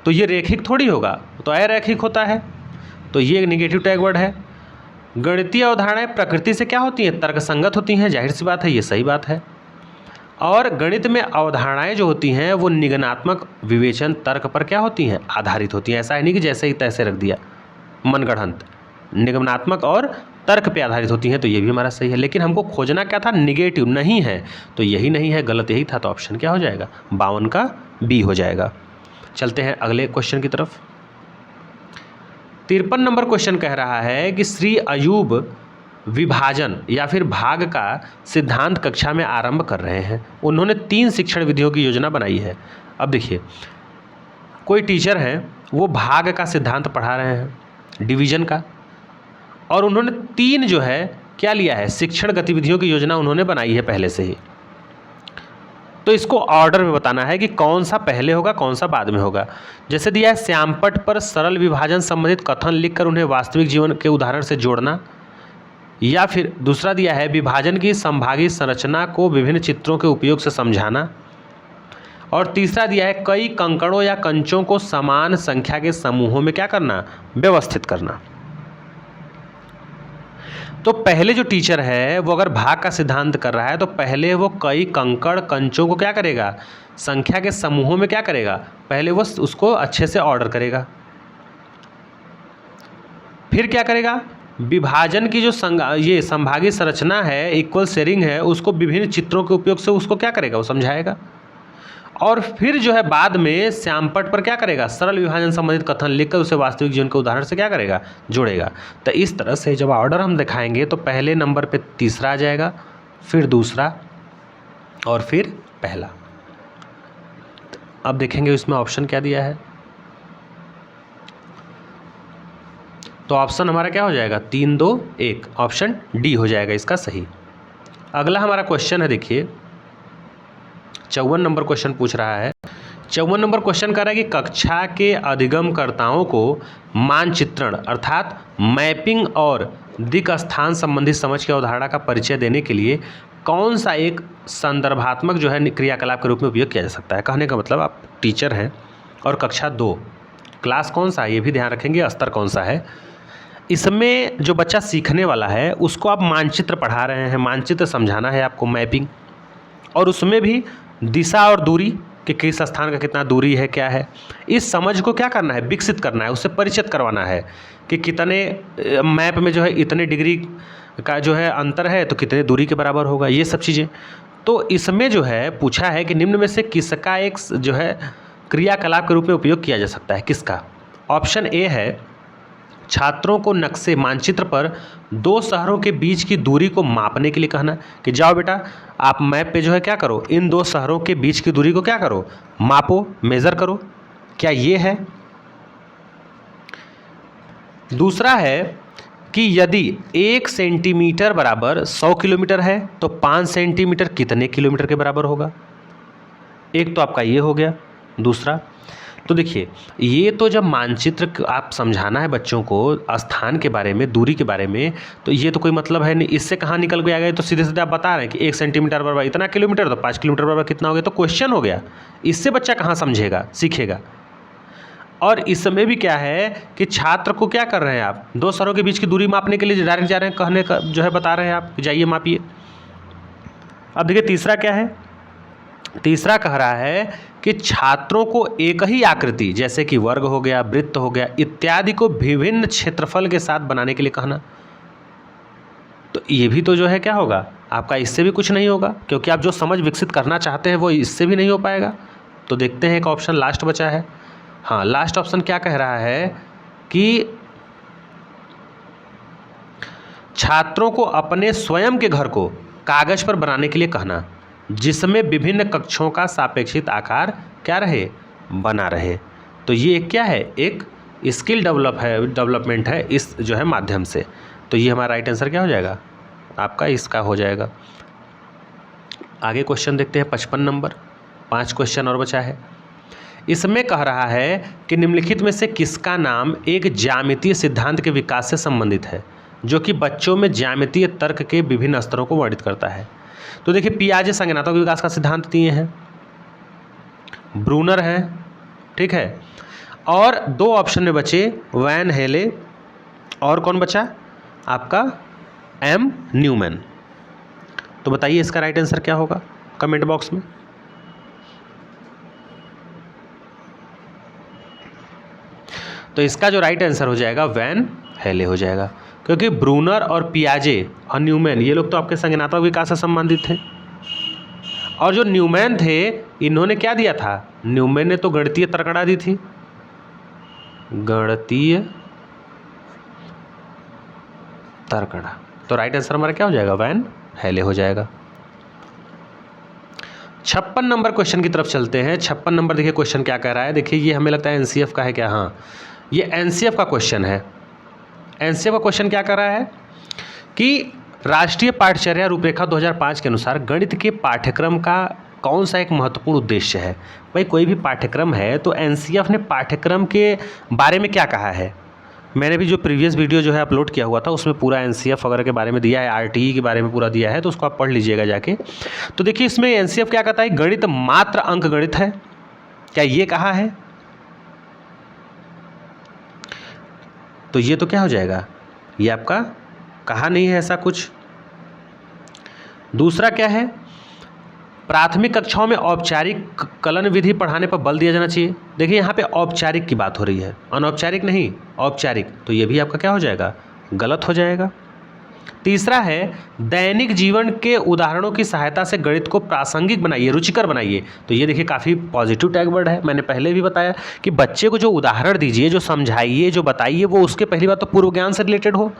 तो ये रैखिक थोड़ी होगा, तो अरैखिक होता है। तो ये एक निगेटिव टैग वर्ड है। गणितीय अवधारणाएं प्रकृति से क्या होती हैं, तर्कसंगत होती हैं, जाहिर सी बात है, ये सही बात है। और गणित में अवधारणाएं जो होती हैं वो निगमनात्मक विवेचन तर्क पर क्या होती हैं, आधारित होती हैं। ऐसा है नहीं कि जैसे ही तैसे रख दिया, मनगढ़ंत, निगमनात्मक और तर्क पे आधारित होती हैं। तो ये भी हमारा सही है। लेकिन हमको खोजना क्या था, निगेटिव नहीं है, तो यही नहीं है, गलत यही था। तो ऑप्शन क्या हो जाएगा, 52 का बी हो जाएगा। चलते हैं अगले क्वेश्चन की तरफ। 53 नंबर क्वेश्चन कह रहा है कि श्री अयूब विभाजन या फिर भाग का सिद्धांत कक्षा में आरंभ कर रहे हैं। उन्होंने 3 शिक्षण विधियों की योजना बनाई है। अब देखिए कोई टीचर हैं, वो भाग का सिद्धांत पढ़ा रहे हैं, डिवीजन का, और उन्होंने 3 जो है क्या लिया है, शिक्षण गतिविधियों की योजना उन्होंने बनाई है पहले से ही। तो इसको ऑर्डर में बताना है कि कौन सा पहले होगा कौन सा बाद में होगा। जैसे दिया है श्यामपट्ट पर सरल विभाजन संबंधित कथन लिखकर उन्हें वास्तविक जीवन के उदाहरण से जोड़ना, या फिर दूसरा दिया है विभाजन की संभागी संरचना को विभिन्न चित्रों के उपयोग से समझाना, और तीसरा दिया है कई कंकड़ों या कंचों को समान संख्या के समूहों में क्या करना, व्यवस्थित करना। तो पहले जो टीचर है वो अगर भाग का सिद्धांत कर रहा है तो पहले वो कई कंकड़ कंचों को क्या करेगा, संख्या के समूहों में क्या करेगा, पहले वो उसको अच्छे से ऑर्डर करेगा। फिर क्या करेगा, विभाजन की जो ये संभागी संरचना है, इक्वल शेयरिंग है, उसको विभिन्न चित्रों के उपयोग से उसको क्या करेगा, वो समझाएगा। और फिर जो है बाद में श्यामपट्ट पर क्या करेगा, सरल विभाजन संबंधित कथन लिखकर उसे वास्तविक जीवन के उदाहरण से क्या करेगा, जोड़ेगा। तो इस तरह से जब ऑर्डर हम दिखाएंगे तो पहले नंबर पे तीसरा आ जाएगा, फिर दूसरा और फिर पहला। अब देखेंगे इसमें ऑप्शन क्या दिया है। तो ऑप्शन हमारा क्या हो जाएगा, 3 2 1, ऑप्शन डी हो जाएगा इसका सही। अगला हमारा क्वेश्चन है, देखिए 54 नंबर क्वेश्चन पूछ रहा है। 54 नंबर क्वेश्चन कर रहा है कि कक्षा के अधिगमकर्ताओं को मानचित्रण अर्थात मैपिंग और दिक् स्थान संबंधी समझ की अवधारणा का परिचय देने के लिए कौन सा एक संदर्भात्मक जो है क्रियाकलाप के रूप में उपयोग किया जा सकता है। कहने का मतलब आप टीचर हैं और कक्षा 2, क्लास कौन सा है ये भी ध्यान रखेंगे, स्तर कौन सा है। इसमें जो बच्चा सीखने वाला है उसको आप मानचित्र पढ़ा रहे हैं, मानचित्र समझाना है आपको, मैपिंग, और उसमें भी दिशा और दूरी कि किस स्थान का कितना दूरी है, क्या है, इस समझ को क्या करना है, विकसित करना है, उससे परिचित करवाना है कि कितने मैप में जो है इतने डिग्री का जो है अंतर है तो कितने दूरी के बराबर होगा, ये सब चीज़ें। तो इसमें जो है पूछा है कि निम्न में से किसका एक जो है क्रियाकलाप के रूप में उपयोग किया जा सकता है, किसका। ऑप्शन ए है छात्रों को नक्शे मानचित्र पर 2 शहरों के बीच की दूरी को मापने के लिए कहना कि जाओ बेटा आप मैप पे जो है क्या करो, इन 2 शहरों के बीच की दूरी को क्या करो, मापो, मेज़र करो, क्या ये है। दूसरा है कि यदि 1 सेंटीमीटर बराबर 100 किलोमीटर है तो 5 सेंटीमीटर कितने किलोमीटर के बराबर होगा। एक तो आपका ये हो गया। दूसरा तो देखिए ये तो जब मानचित्र आप समझाना है बच्चों को स्थान के बारे में, दूरी के बारे में, तो ये तो कोई मतलब है नहीं, इससे कहाँ निकल के आ गए। तो सीधे सीधे आप बता रहे हैं कि 1 सेंटीमीटर बराबर इतना किलोमीटर, तो 5 किलोमीटर बराबर कितना हो गया, तो क्वेश्चन हो गया। इससे बच्चा कहाँ समझेगा, सीखेगा। और इसमें भी क्या है कि छात्र को क्या कर रहे हैं आप, 2 शहरों के बीच की दूरी मापने के लिए डायरेक्ट जा रहे हैं, कहने का जो है बता रहे हैं आप, जाइए मापिए। अब देखिए तीसरा क्या है, तीसरा कह रहा है कि छात्रों को एक ही आकृति जैसे कि वर्ग हो गया, वृत्त हो गया इत्यादि को विभिन्न क्षेत्रफल के साथ बनाने के लिए कहना। तो ये भी तो जो है क्या होगा आपका, इससे भी कुछ नहीं होगा, क्योंकि आप जो समझ विकसित करना चाहते हैं वो इससे भी नहीं हो पाएगा। तो देखते हैं एक ऑप्शन लास्ट बचा है। हाँ, लास्ट ऑप्शन क्या कह रहा है कि छात्रों को अपने स्वयं के घर को कागज पर बनाने के लिए कहना जिसमें विभिन्न कक्षों का सापेक्षित आकार क्या रहे, बना रहे। तो ये क्या है, एक स्किल डेवलपमेंट है इस जो है माध्यम से। तो ये हमारा राइट आंसर क्या हो जाएगा आपका, इसका हो जाएगा। आगे क्वेश्चन देखते हैं 55 नंबर, 5 क्वेश्चन और बचा है। इसमें कह रहा है कि निम्नलिखित में से किसका नाम एक ज्यामितीय सिद्धांत के विकास से संबंधित है जो कि बच्चों में ज्यामितीय तर्क के विभिन्न स्तरों को वर्णित करता है। तो देखिए पियाजे संज्ञानात्मक विकास का सिद्धांत दिए हैं, ब्रूनर है, ठीक है, और 2 ऑप्शन में बचे वैन हेले और कौन बचा आपका एम न्यूमैन। तो बताइए इसका राइट आंसर क्या होगा कमेंट बॉक्स में। तो इसका जो राइट आंसर हो जाएगा वैन हेले हो जाएगा, क्योंकि ब्रूनर और पियाजे और न्यूमैन ये लोग तो आपके संज्ञानात्मक विकास से संबंधित थे। और जो न्यूमैन थे इन्होंने क्या दिया था, न्यूमैन ने तो गणितीय तर्कणा दी थी, गणितीय तर्कणा। तो राइट आंसर हमारा क्या हो जाएगा, वैन हेले हो जाएगा। 56 नंबर क्वेश्चन की तरफ चलते हैं। 56 नंबर देखिए क्वेश्चन क्या कह रहा है, देखिए ये हमें लगता है एनसीएफ का है क्या, हाँ ये एनसीएफ का क्वेश्चन है। एनसीएफ का क्वेश्चन क्या कर रहा है कि राष्ट्रीय पाठचर्या रूपरेखा 2005 के अनुसार गणित के पाठ्यक्रम का कौन सा एक महत्वपूर्ण उद्देश्य है? भाई कोई भी पाठ्यक्रम है तो एनसीईएफ ने पाठ्यक्रम के बारे में क्या कहा है? मैंने भी जो प्रीवियस वीडियो जो है अपलोड किया हुआ था उसमें पूरा एनसीईएफ वगैरह के बारे में दिया है, आरटीई के बारे में पूरा दिया है, तो उसको आप पढ़ लीजिएगा जाके। तो देखिए इसमें एनसीईएफ क्या कहता है, गणित मात्र अंक गणित है, क्या ये कहा है? तो ये तो क्या हो जाएगा, ये आपका कहा नहीं है ऐसा कुछ। दूसरा क्या है, प्राथमिक कक्षाओं में औपचारिक कलन विधि पढ़ाने पर बल दिया जाना चाहिए। देखिए यहाँ पे औपचारिक की बात हो रही है, अनौपचारिक नहीं, औपचारिक, तो ये भी आपका क्या हो जाएगा, गलत हो जाएगा। तीसरा है, दैनिक जीवन के उदाहरणों की सहायता से गणित को प्रासंगिक बनाइए, रुचिकर बनाइए। तो ये देखिए काफ़ी पॉजिटिव टैग वर्ड है। मैंने पहले भी बताया कि बच्चे को जो उदाहरण दीजिए, जो समझाइए, जो बताइए, वो उसके पहली बात तो पूर्व ज्ञान से रिलेटेड हो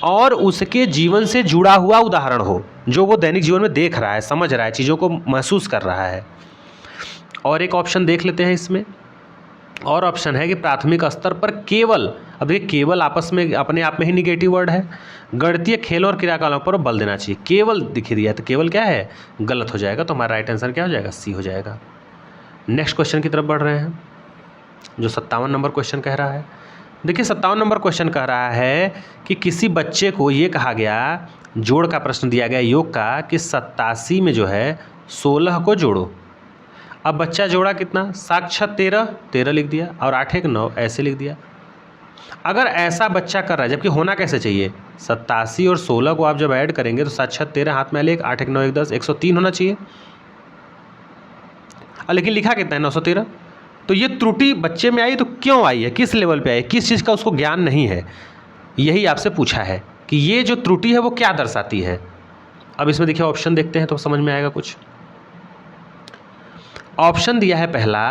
और उसके जीवन से जुड़ा हुआ उदाहरण हो, जो वो दैनिक जीवन में देख रहा है, समझ रहा है, चीज़ों को महसूस कर रहा है। और एक ऑप्शन देख लेते हैं इसमें, और ऑप्शन है कि प्राथमिक स्तर पर केवल, अब ये केवल आपस में अपने आप में ही निगेटिव वर्ड है, गणितीय खेलों और क्रियाकलापों पर बल देना चाहिए। केवल दिख दिया तो केवल क्या है, गलत हो जाएगा। तो हमारा राइट आंसर क्या हो जाएगा, सी हो जाएगा। नेक्स्ट क्वेश्चन की तरफ बढ़ रहे हैं, जो 57 नंबर क्वेश्चन कह रहा है। देखिए 57 नंबर क्वेश्चन कह रहा है कि किसी बच्चे को ये कहा गया, जोड़ का प्रश्न दिया गया योग का, कि 87 में जो है 16 को जोड़ो। अब बच्चा जोड़ा कितना, 7 6 13 लिख दिया और 8 1 9 ऐसे लिख दिया। अगर ऐसा बच्चा कर रहा है, जबकि होना कैसे चाहिए, 87 और 16 को आप जब ऐड करेंगे तो 7 6 13 हाथ में ले, 8 1 9 1 10, 103 होना चाहिए। लेकिन लिखा कितना है, 913। तो ये त्रुटि बच्चे में आई तो क्यों आई है, किस लेवल पे आई, किस चीज़ का उसको ज्ञान नहीं है, यही आपसे पूछा है कि ये जो त्रुटि है वो क्या दर्शाती है। अब इसमें देखिए ऑप्शन देखते हैं तो समझ में आएगा कुछ। ऑप्शन दिया है पहला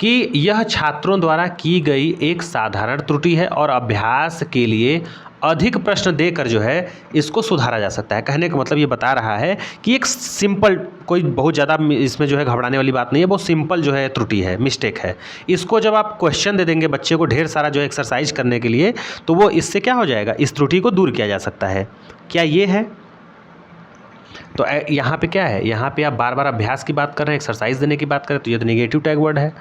कि यह छात्रों द्वारा की गई एक साधारण त्रुटि है और अभ्यास के लिए अधिक प्रश्न देकर जो है इसको सुधारा जा सकता है। कहने का मतलब ये बता रहा है कि एक सिंपल, कोई बहुत ज़्यादा इसमें जो है घबराने वाली बात नहीं है, बहुत सिंपल जो है त्रुटि है, मिस्टेक है। इसको जब आप क्वेश्चन दे देंगे बच्चे को ढेर सारा जो एक्सरसाइज करने के लिए, तो वो इससे क्या हो जाएगा, इस त्रुटि को दूर किया जा सकता है। क्या ये है? तो यहाँ पे क्या है, यहाँ पे आप बार बार अभ्यास की बात कर रहे हैं, एक्सरसाइज देने की बात कर रहे हैं, तो ये तो नेगेटिव टैग वर्ड है।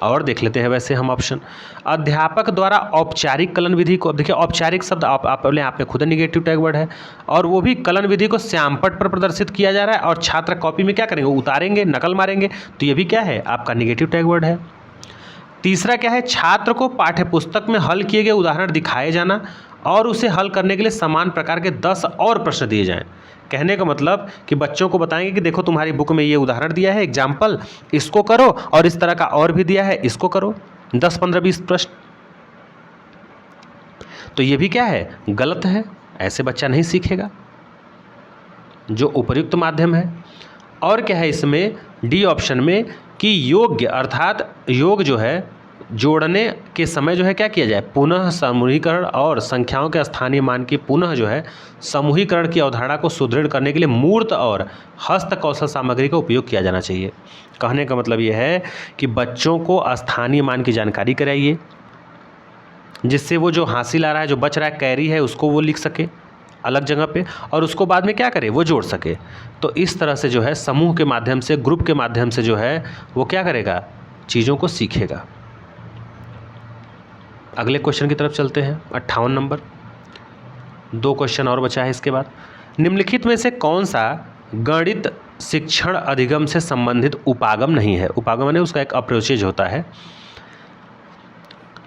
और देख लेते हैं वैसे हम ऑप्शन, अध्यापक द्वारा औपचारिक कलन विधि को, अब देखिए औपचारिक शब्द आप पहले आपने खुद निगेटिव टैग वर्ड है, और वो भी कलन विधि को श्यामपट पर प्रदर्शित किया जा रहा है और छात्र कॉपी में क्या करेंगे, उतारेंगे, नकल मारेंगे, तो ये भी क्या है, आपका निगेटिव टैग वर्ड है। तीसरा क्या है, छात्र को पाठ्यपुस्तक में हल किए गए उदाहरण दिखाए जाना और उसे हल करने के लिए समान प्रकार के 10 और प्रश्न दिए जाएं। कहने का मतलब कि बच्चों को बताएंगे कि देखो तुम्हारी बुक में ये उदाहरण दिया है, एग्जाम्पल, इसको करो, और इस तरह का और भी दिया है, इसको करो, 10 15 20 प्रश्न। तो ये भी क्या है, गलत है, ऐसे बच्चा नहीं सीखेगा, जो उपयुक्त माध्यम है। और क्या है इसमें, डी ऑप्शन में, कि योग्य अर्थात योग जो है जोड़ने के समय जो है क्या किया जाए, पुनः समूहीकरण और संख्याओं के स्थानीय मान की पुनः जो है समूहीकरण की अवधारणा को सुदृढ़ करने के लिए मूर्त और हस्त कौशल सामग्री का उपयोग किया जाना चाहिए। कहने का मतलब ये है कि बच्चों को स्थानीय मान की जानकारी कराइए, जिससे वो जो हासिल आ रहा है, जो बच रहा है, कैरी है, उसको वो लिख सके अलग जगह पे, और उसको बाद में क्या करे, वो जोड़ सके। तो इस तरह से जो है समूह के माध्यम से, ग्रुप के माध्यम से जो है वो क्या करेगा, चीज़ों को सीखेगा। अगले क्वेश्चन की तरफ चलते हैं, 58 नंबर। 2 क्वेश्चन और बचा है इसके बाद। निम्नलिखित में से कौन सा गणित शिक्षण अधिगम से संबंधित उपागम नहीं है? उपागम यानी उसका एक अप्रोचेज होता है।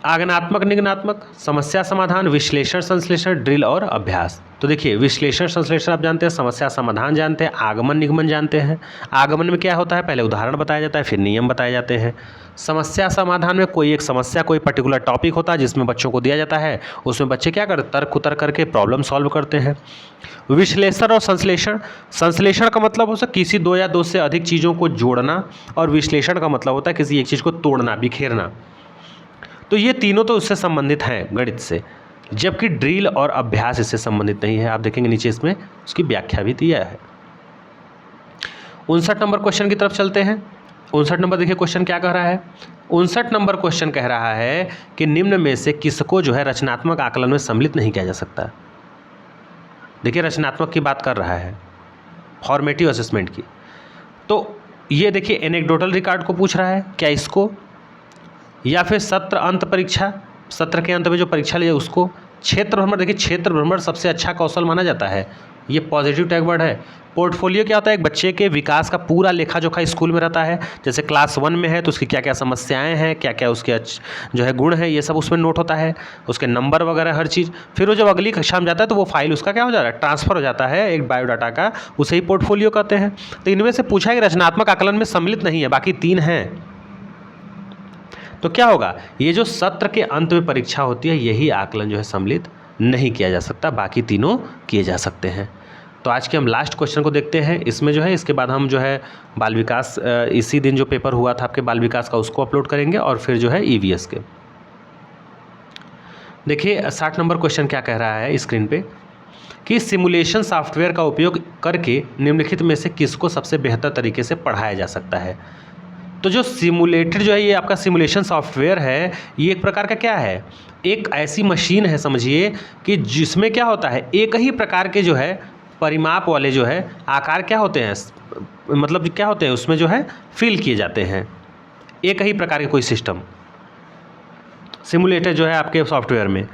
आगमनात्मक, निगमनात्मक, समस्या समाधान, विश्लेषण संश्लेषण, ड्रिल और अभ्यास। तो देखिए विश्लेषण संश्लेषण आप जानते हैं, समस्या समाधान जानते हैं, आगमन निगमन जानते हैं। आगमन में क्या होता है, पहले उदाहरण बताया जाता है, फिर नियम बताए जाते हैं। समस्या समाधान में कोई एक समस्या, कोई पर्टिकुलर टॉपिक होता है जिसमें बच्चों को दिया जाता है, उसमें बच्चे क्या करते, तर्क उतर करके प्रॉब्लम सॉल्व करते हैं। विश्लेषण और संश्लेषण, संश्लेषण का मतलब होता है किसी 2 या 2 से अधिक चीज़ों को जोड़ना, और विश्लेषण का मतलब होता है किसी एक चीज़ को तोड़ना, बिखेरना। तो ये तीनों तो उससे संबंधित हैं गणित से, जबकि ड्रिल और अभ्यास इससे संबंधित नहीं है। आप देखेंगे नीचे इसमें उसकी व्याख्या भी दिया है। 59 नंबर क्वेश्चन की तरफ चलते हैं। 59 नंबर देखिए क्वेश्चन क्या कह रहा है। 59 नंबर क्वेश्चन कह रहा है कि निम्न में से किसको जो है रचनात्मक आकलन में सम्मिलित नहीं किया जा सकता। देखिए रचनात्मक की बात कर रहा है, फॉर्मेटिव असेसमेंट की। तो ये देखिए एनेक्डोटल रिकॉर्ड को पूछ रहा है, क्या इसको, या फिर सत्र अंत परीक्षा, सत्र के अंत में जो परीक्षा लिया उसको, क्षेत्र भ्रमण। देखिए क्षेत्र भ्रमण सबसे अच्छा कौशल माना जाता है, ये पॉजिटिव टैग वर्ड है। पोर्टफोलियो क्या होता है, एक बच्चे के विकास का पूरा लेखा जोखा स्कूल में रहता है। जैसे क्लास 1 में है तो उसकी क्या क्या समस्याएं हैं, क्या क्या उसके जो है गुण है, ये सब उसमें नोट होता है, उसके नंबर वगैरह हर चीज़। फिर वो जब अगली कक्षा में जाता है तो वो फाइल उसका क्या हो जाता है, ट्रांसफर हो जाता है एक बायोडाटा का, उसे ही पोर्टफोलियो कहते हैं। तो इनमें से पूछा है कि रचनात्मक आकलन में सम्मिलित नहीं है, बाकी 3 हैं। तो क्या होगा, ये जो सत्र के अंत में परीक्षा होती है यही आकलन जो है सम्मिलित नहीं किया जा सकता, बाकी तीनों किए जा सकते हैं। तो आज के हम लास्ट क्वेश्चन को देखते हैं। इसमें जो है इसके बाद हम जो है बाल विकास, इसी दिन जो पेपर हुआ था आपके बाल विकास का, उसको अपलोड करेंगे, और फिर जो है ईवीएस के। देखिए 60 नंबर क्वेश्चन क्या कह रहा है स्क्रीन पे, कि सिमुलेशन सॉफ्टवेयर का उपयोग करके निम्नलिखित में से किसको सबसे बेहतर तरीके से पढ़ाया जा सकता है। तो जो सिमुलेटेड जो है ये आपका सिमुलेशन सॉफ्टवेयर है, ये एक प्रकार का क्या है, एक ऐसी मशीन है समझिए कि जिसमें क्या होता है, एक ही प्रकार के जो है परिमाप वाले जो है आकार क्या होते हैं, मतलब क्या होते हैं उसमें जो है फिल किए जाते हैं, एक ही प्रकार के कोई सिस्टम सिमुलेटर जो है आपके सॉफ्टवेयर में,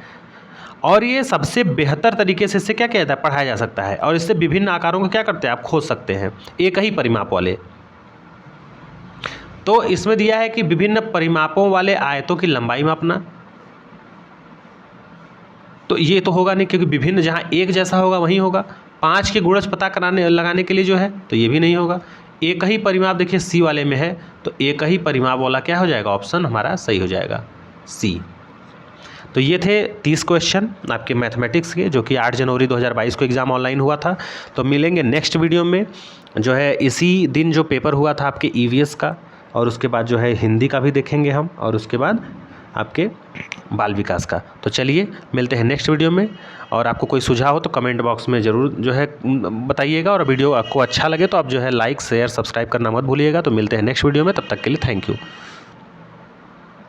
और ये सबसे बेहतर तरीके से इससे क्या किया जाता है, पढ़ाया जा सकता है। और इससे विभिन्न आकारों को क्या करते हैं, आप खोज सकते हैं, एक ही परिमाप वाले। तो इसमें दिया है कि विभिन्न परिमापों वाले आयतों की लंबाई मापना, तो ये तो होगा नहीं, क्योंकि विभिन्न जहाँ एक जैसा होगा वहीं होगा। 5 के गुणज पता लगाने के लिए जो है तो ये भी नहीं होगा। एक ही परिमाप देखिए सी वाले में है, तो एक ही परिमाप वाला क्या हो जाएगा, ऑप्शन हमारा सही हो जाएगा सी। तो ये थे 30 क्वेश्चन आपके मैथमेटिक्स के, जो कि 8 जनवरी 2022 को एग्ज़ाम ऑनलाइन हुआ था। तो मिलेंगे नेक्स्ट वीडियो में, जो है इसी दिन जो पेपर हुआ था आपके ईवीएस का, और उसके बाद जो है हिंदी का भी देखेंगे हम, और उसके बाद आपके बाल विकास का। तो चलिए मिलते हैं नेक्स्ट वीडियो में, और आपको कोई सुझाव हो तो कमेंट बॉक्स में ज़रूर जो है बताइएगा, और वीडियो आपको अच्छा लगे तो आप जो है लाइक शेयर सब्सक्राइब करना मत भूलिएगा। तो मिलते हैं नेक्स्ट वीडियो में, तब तक के लिए थैंक यू।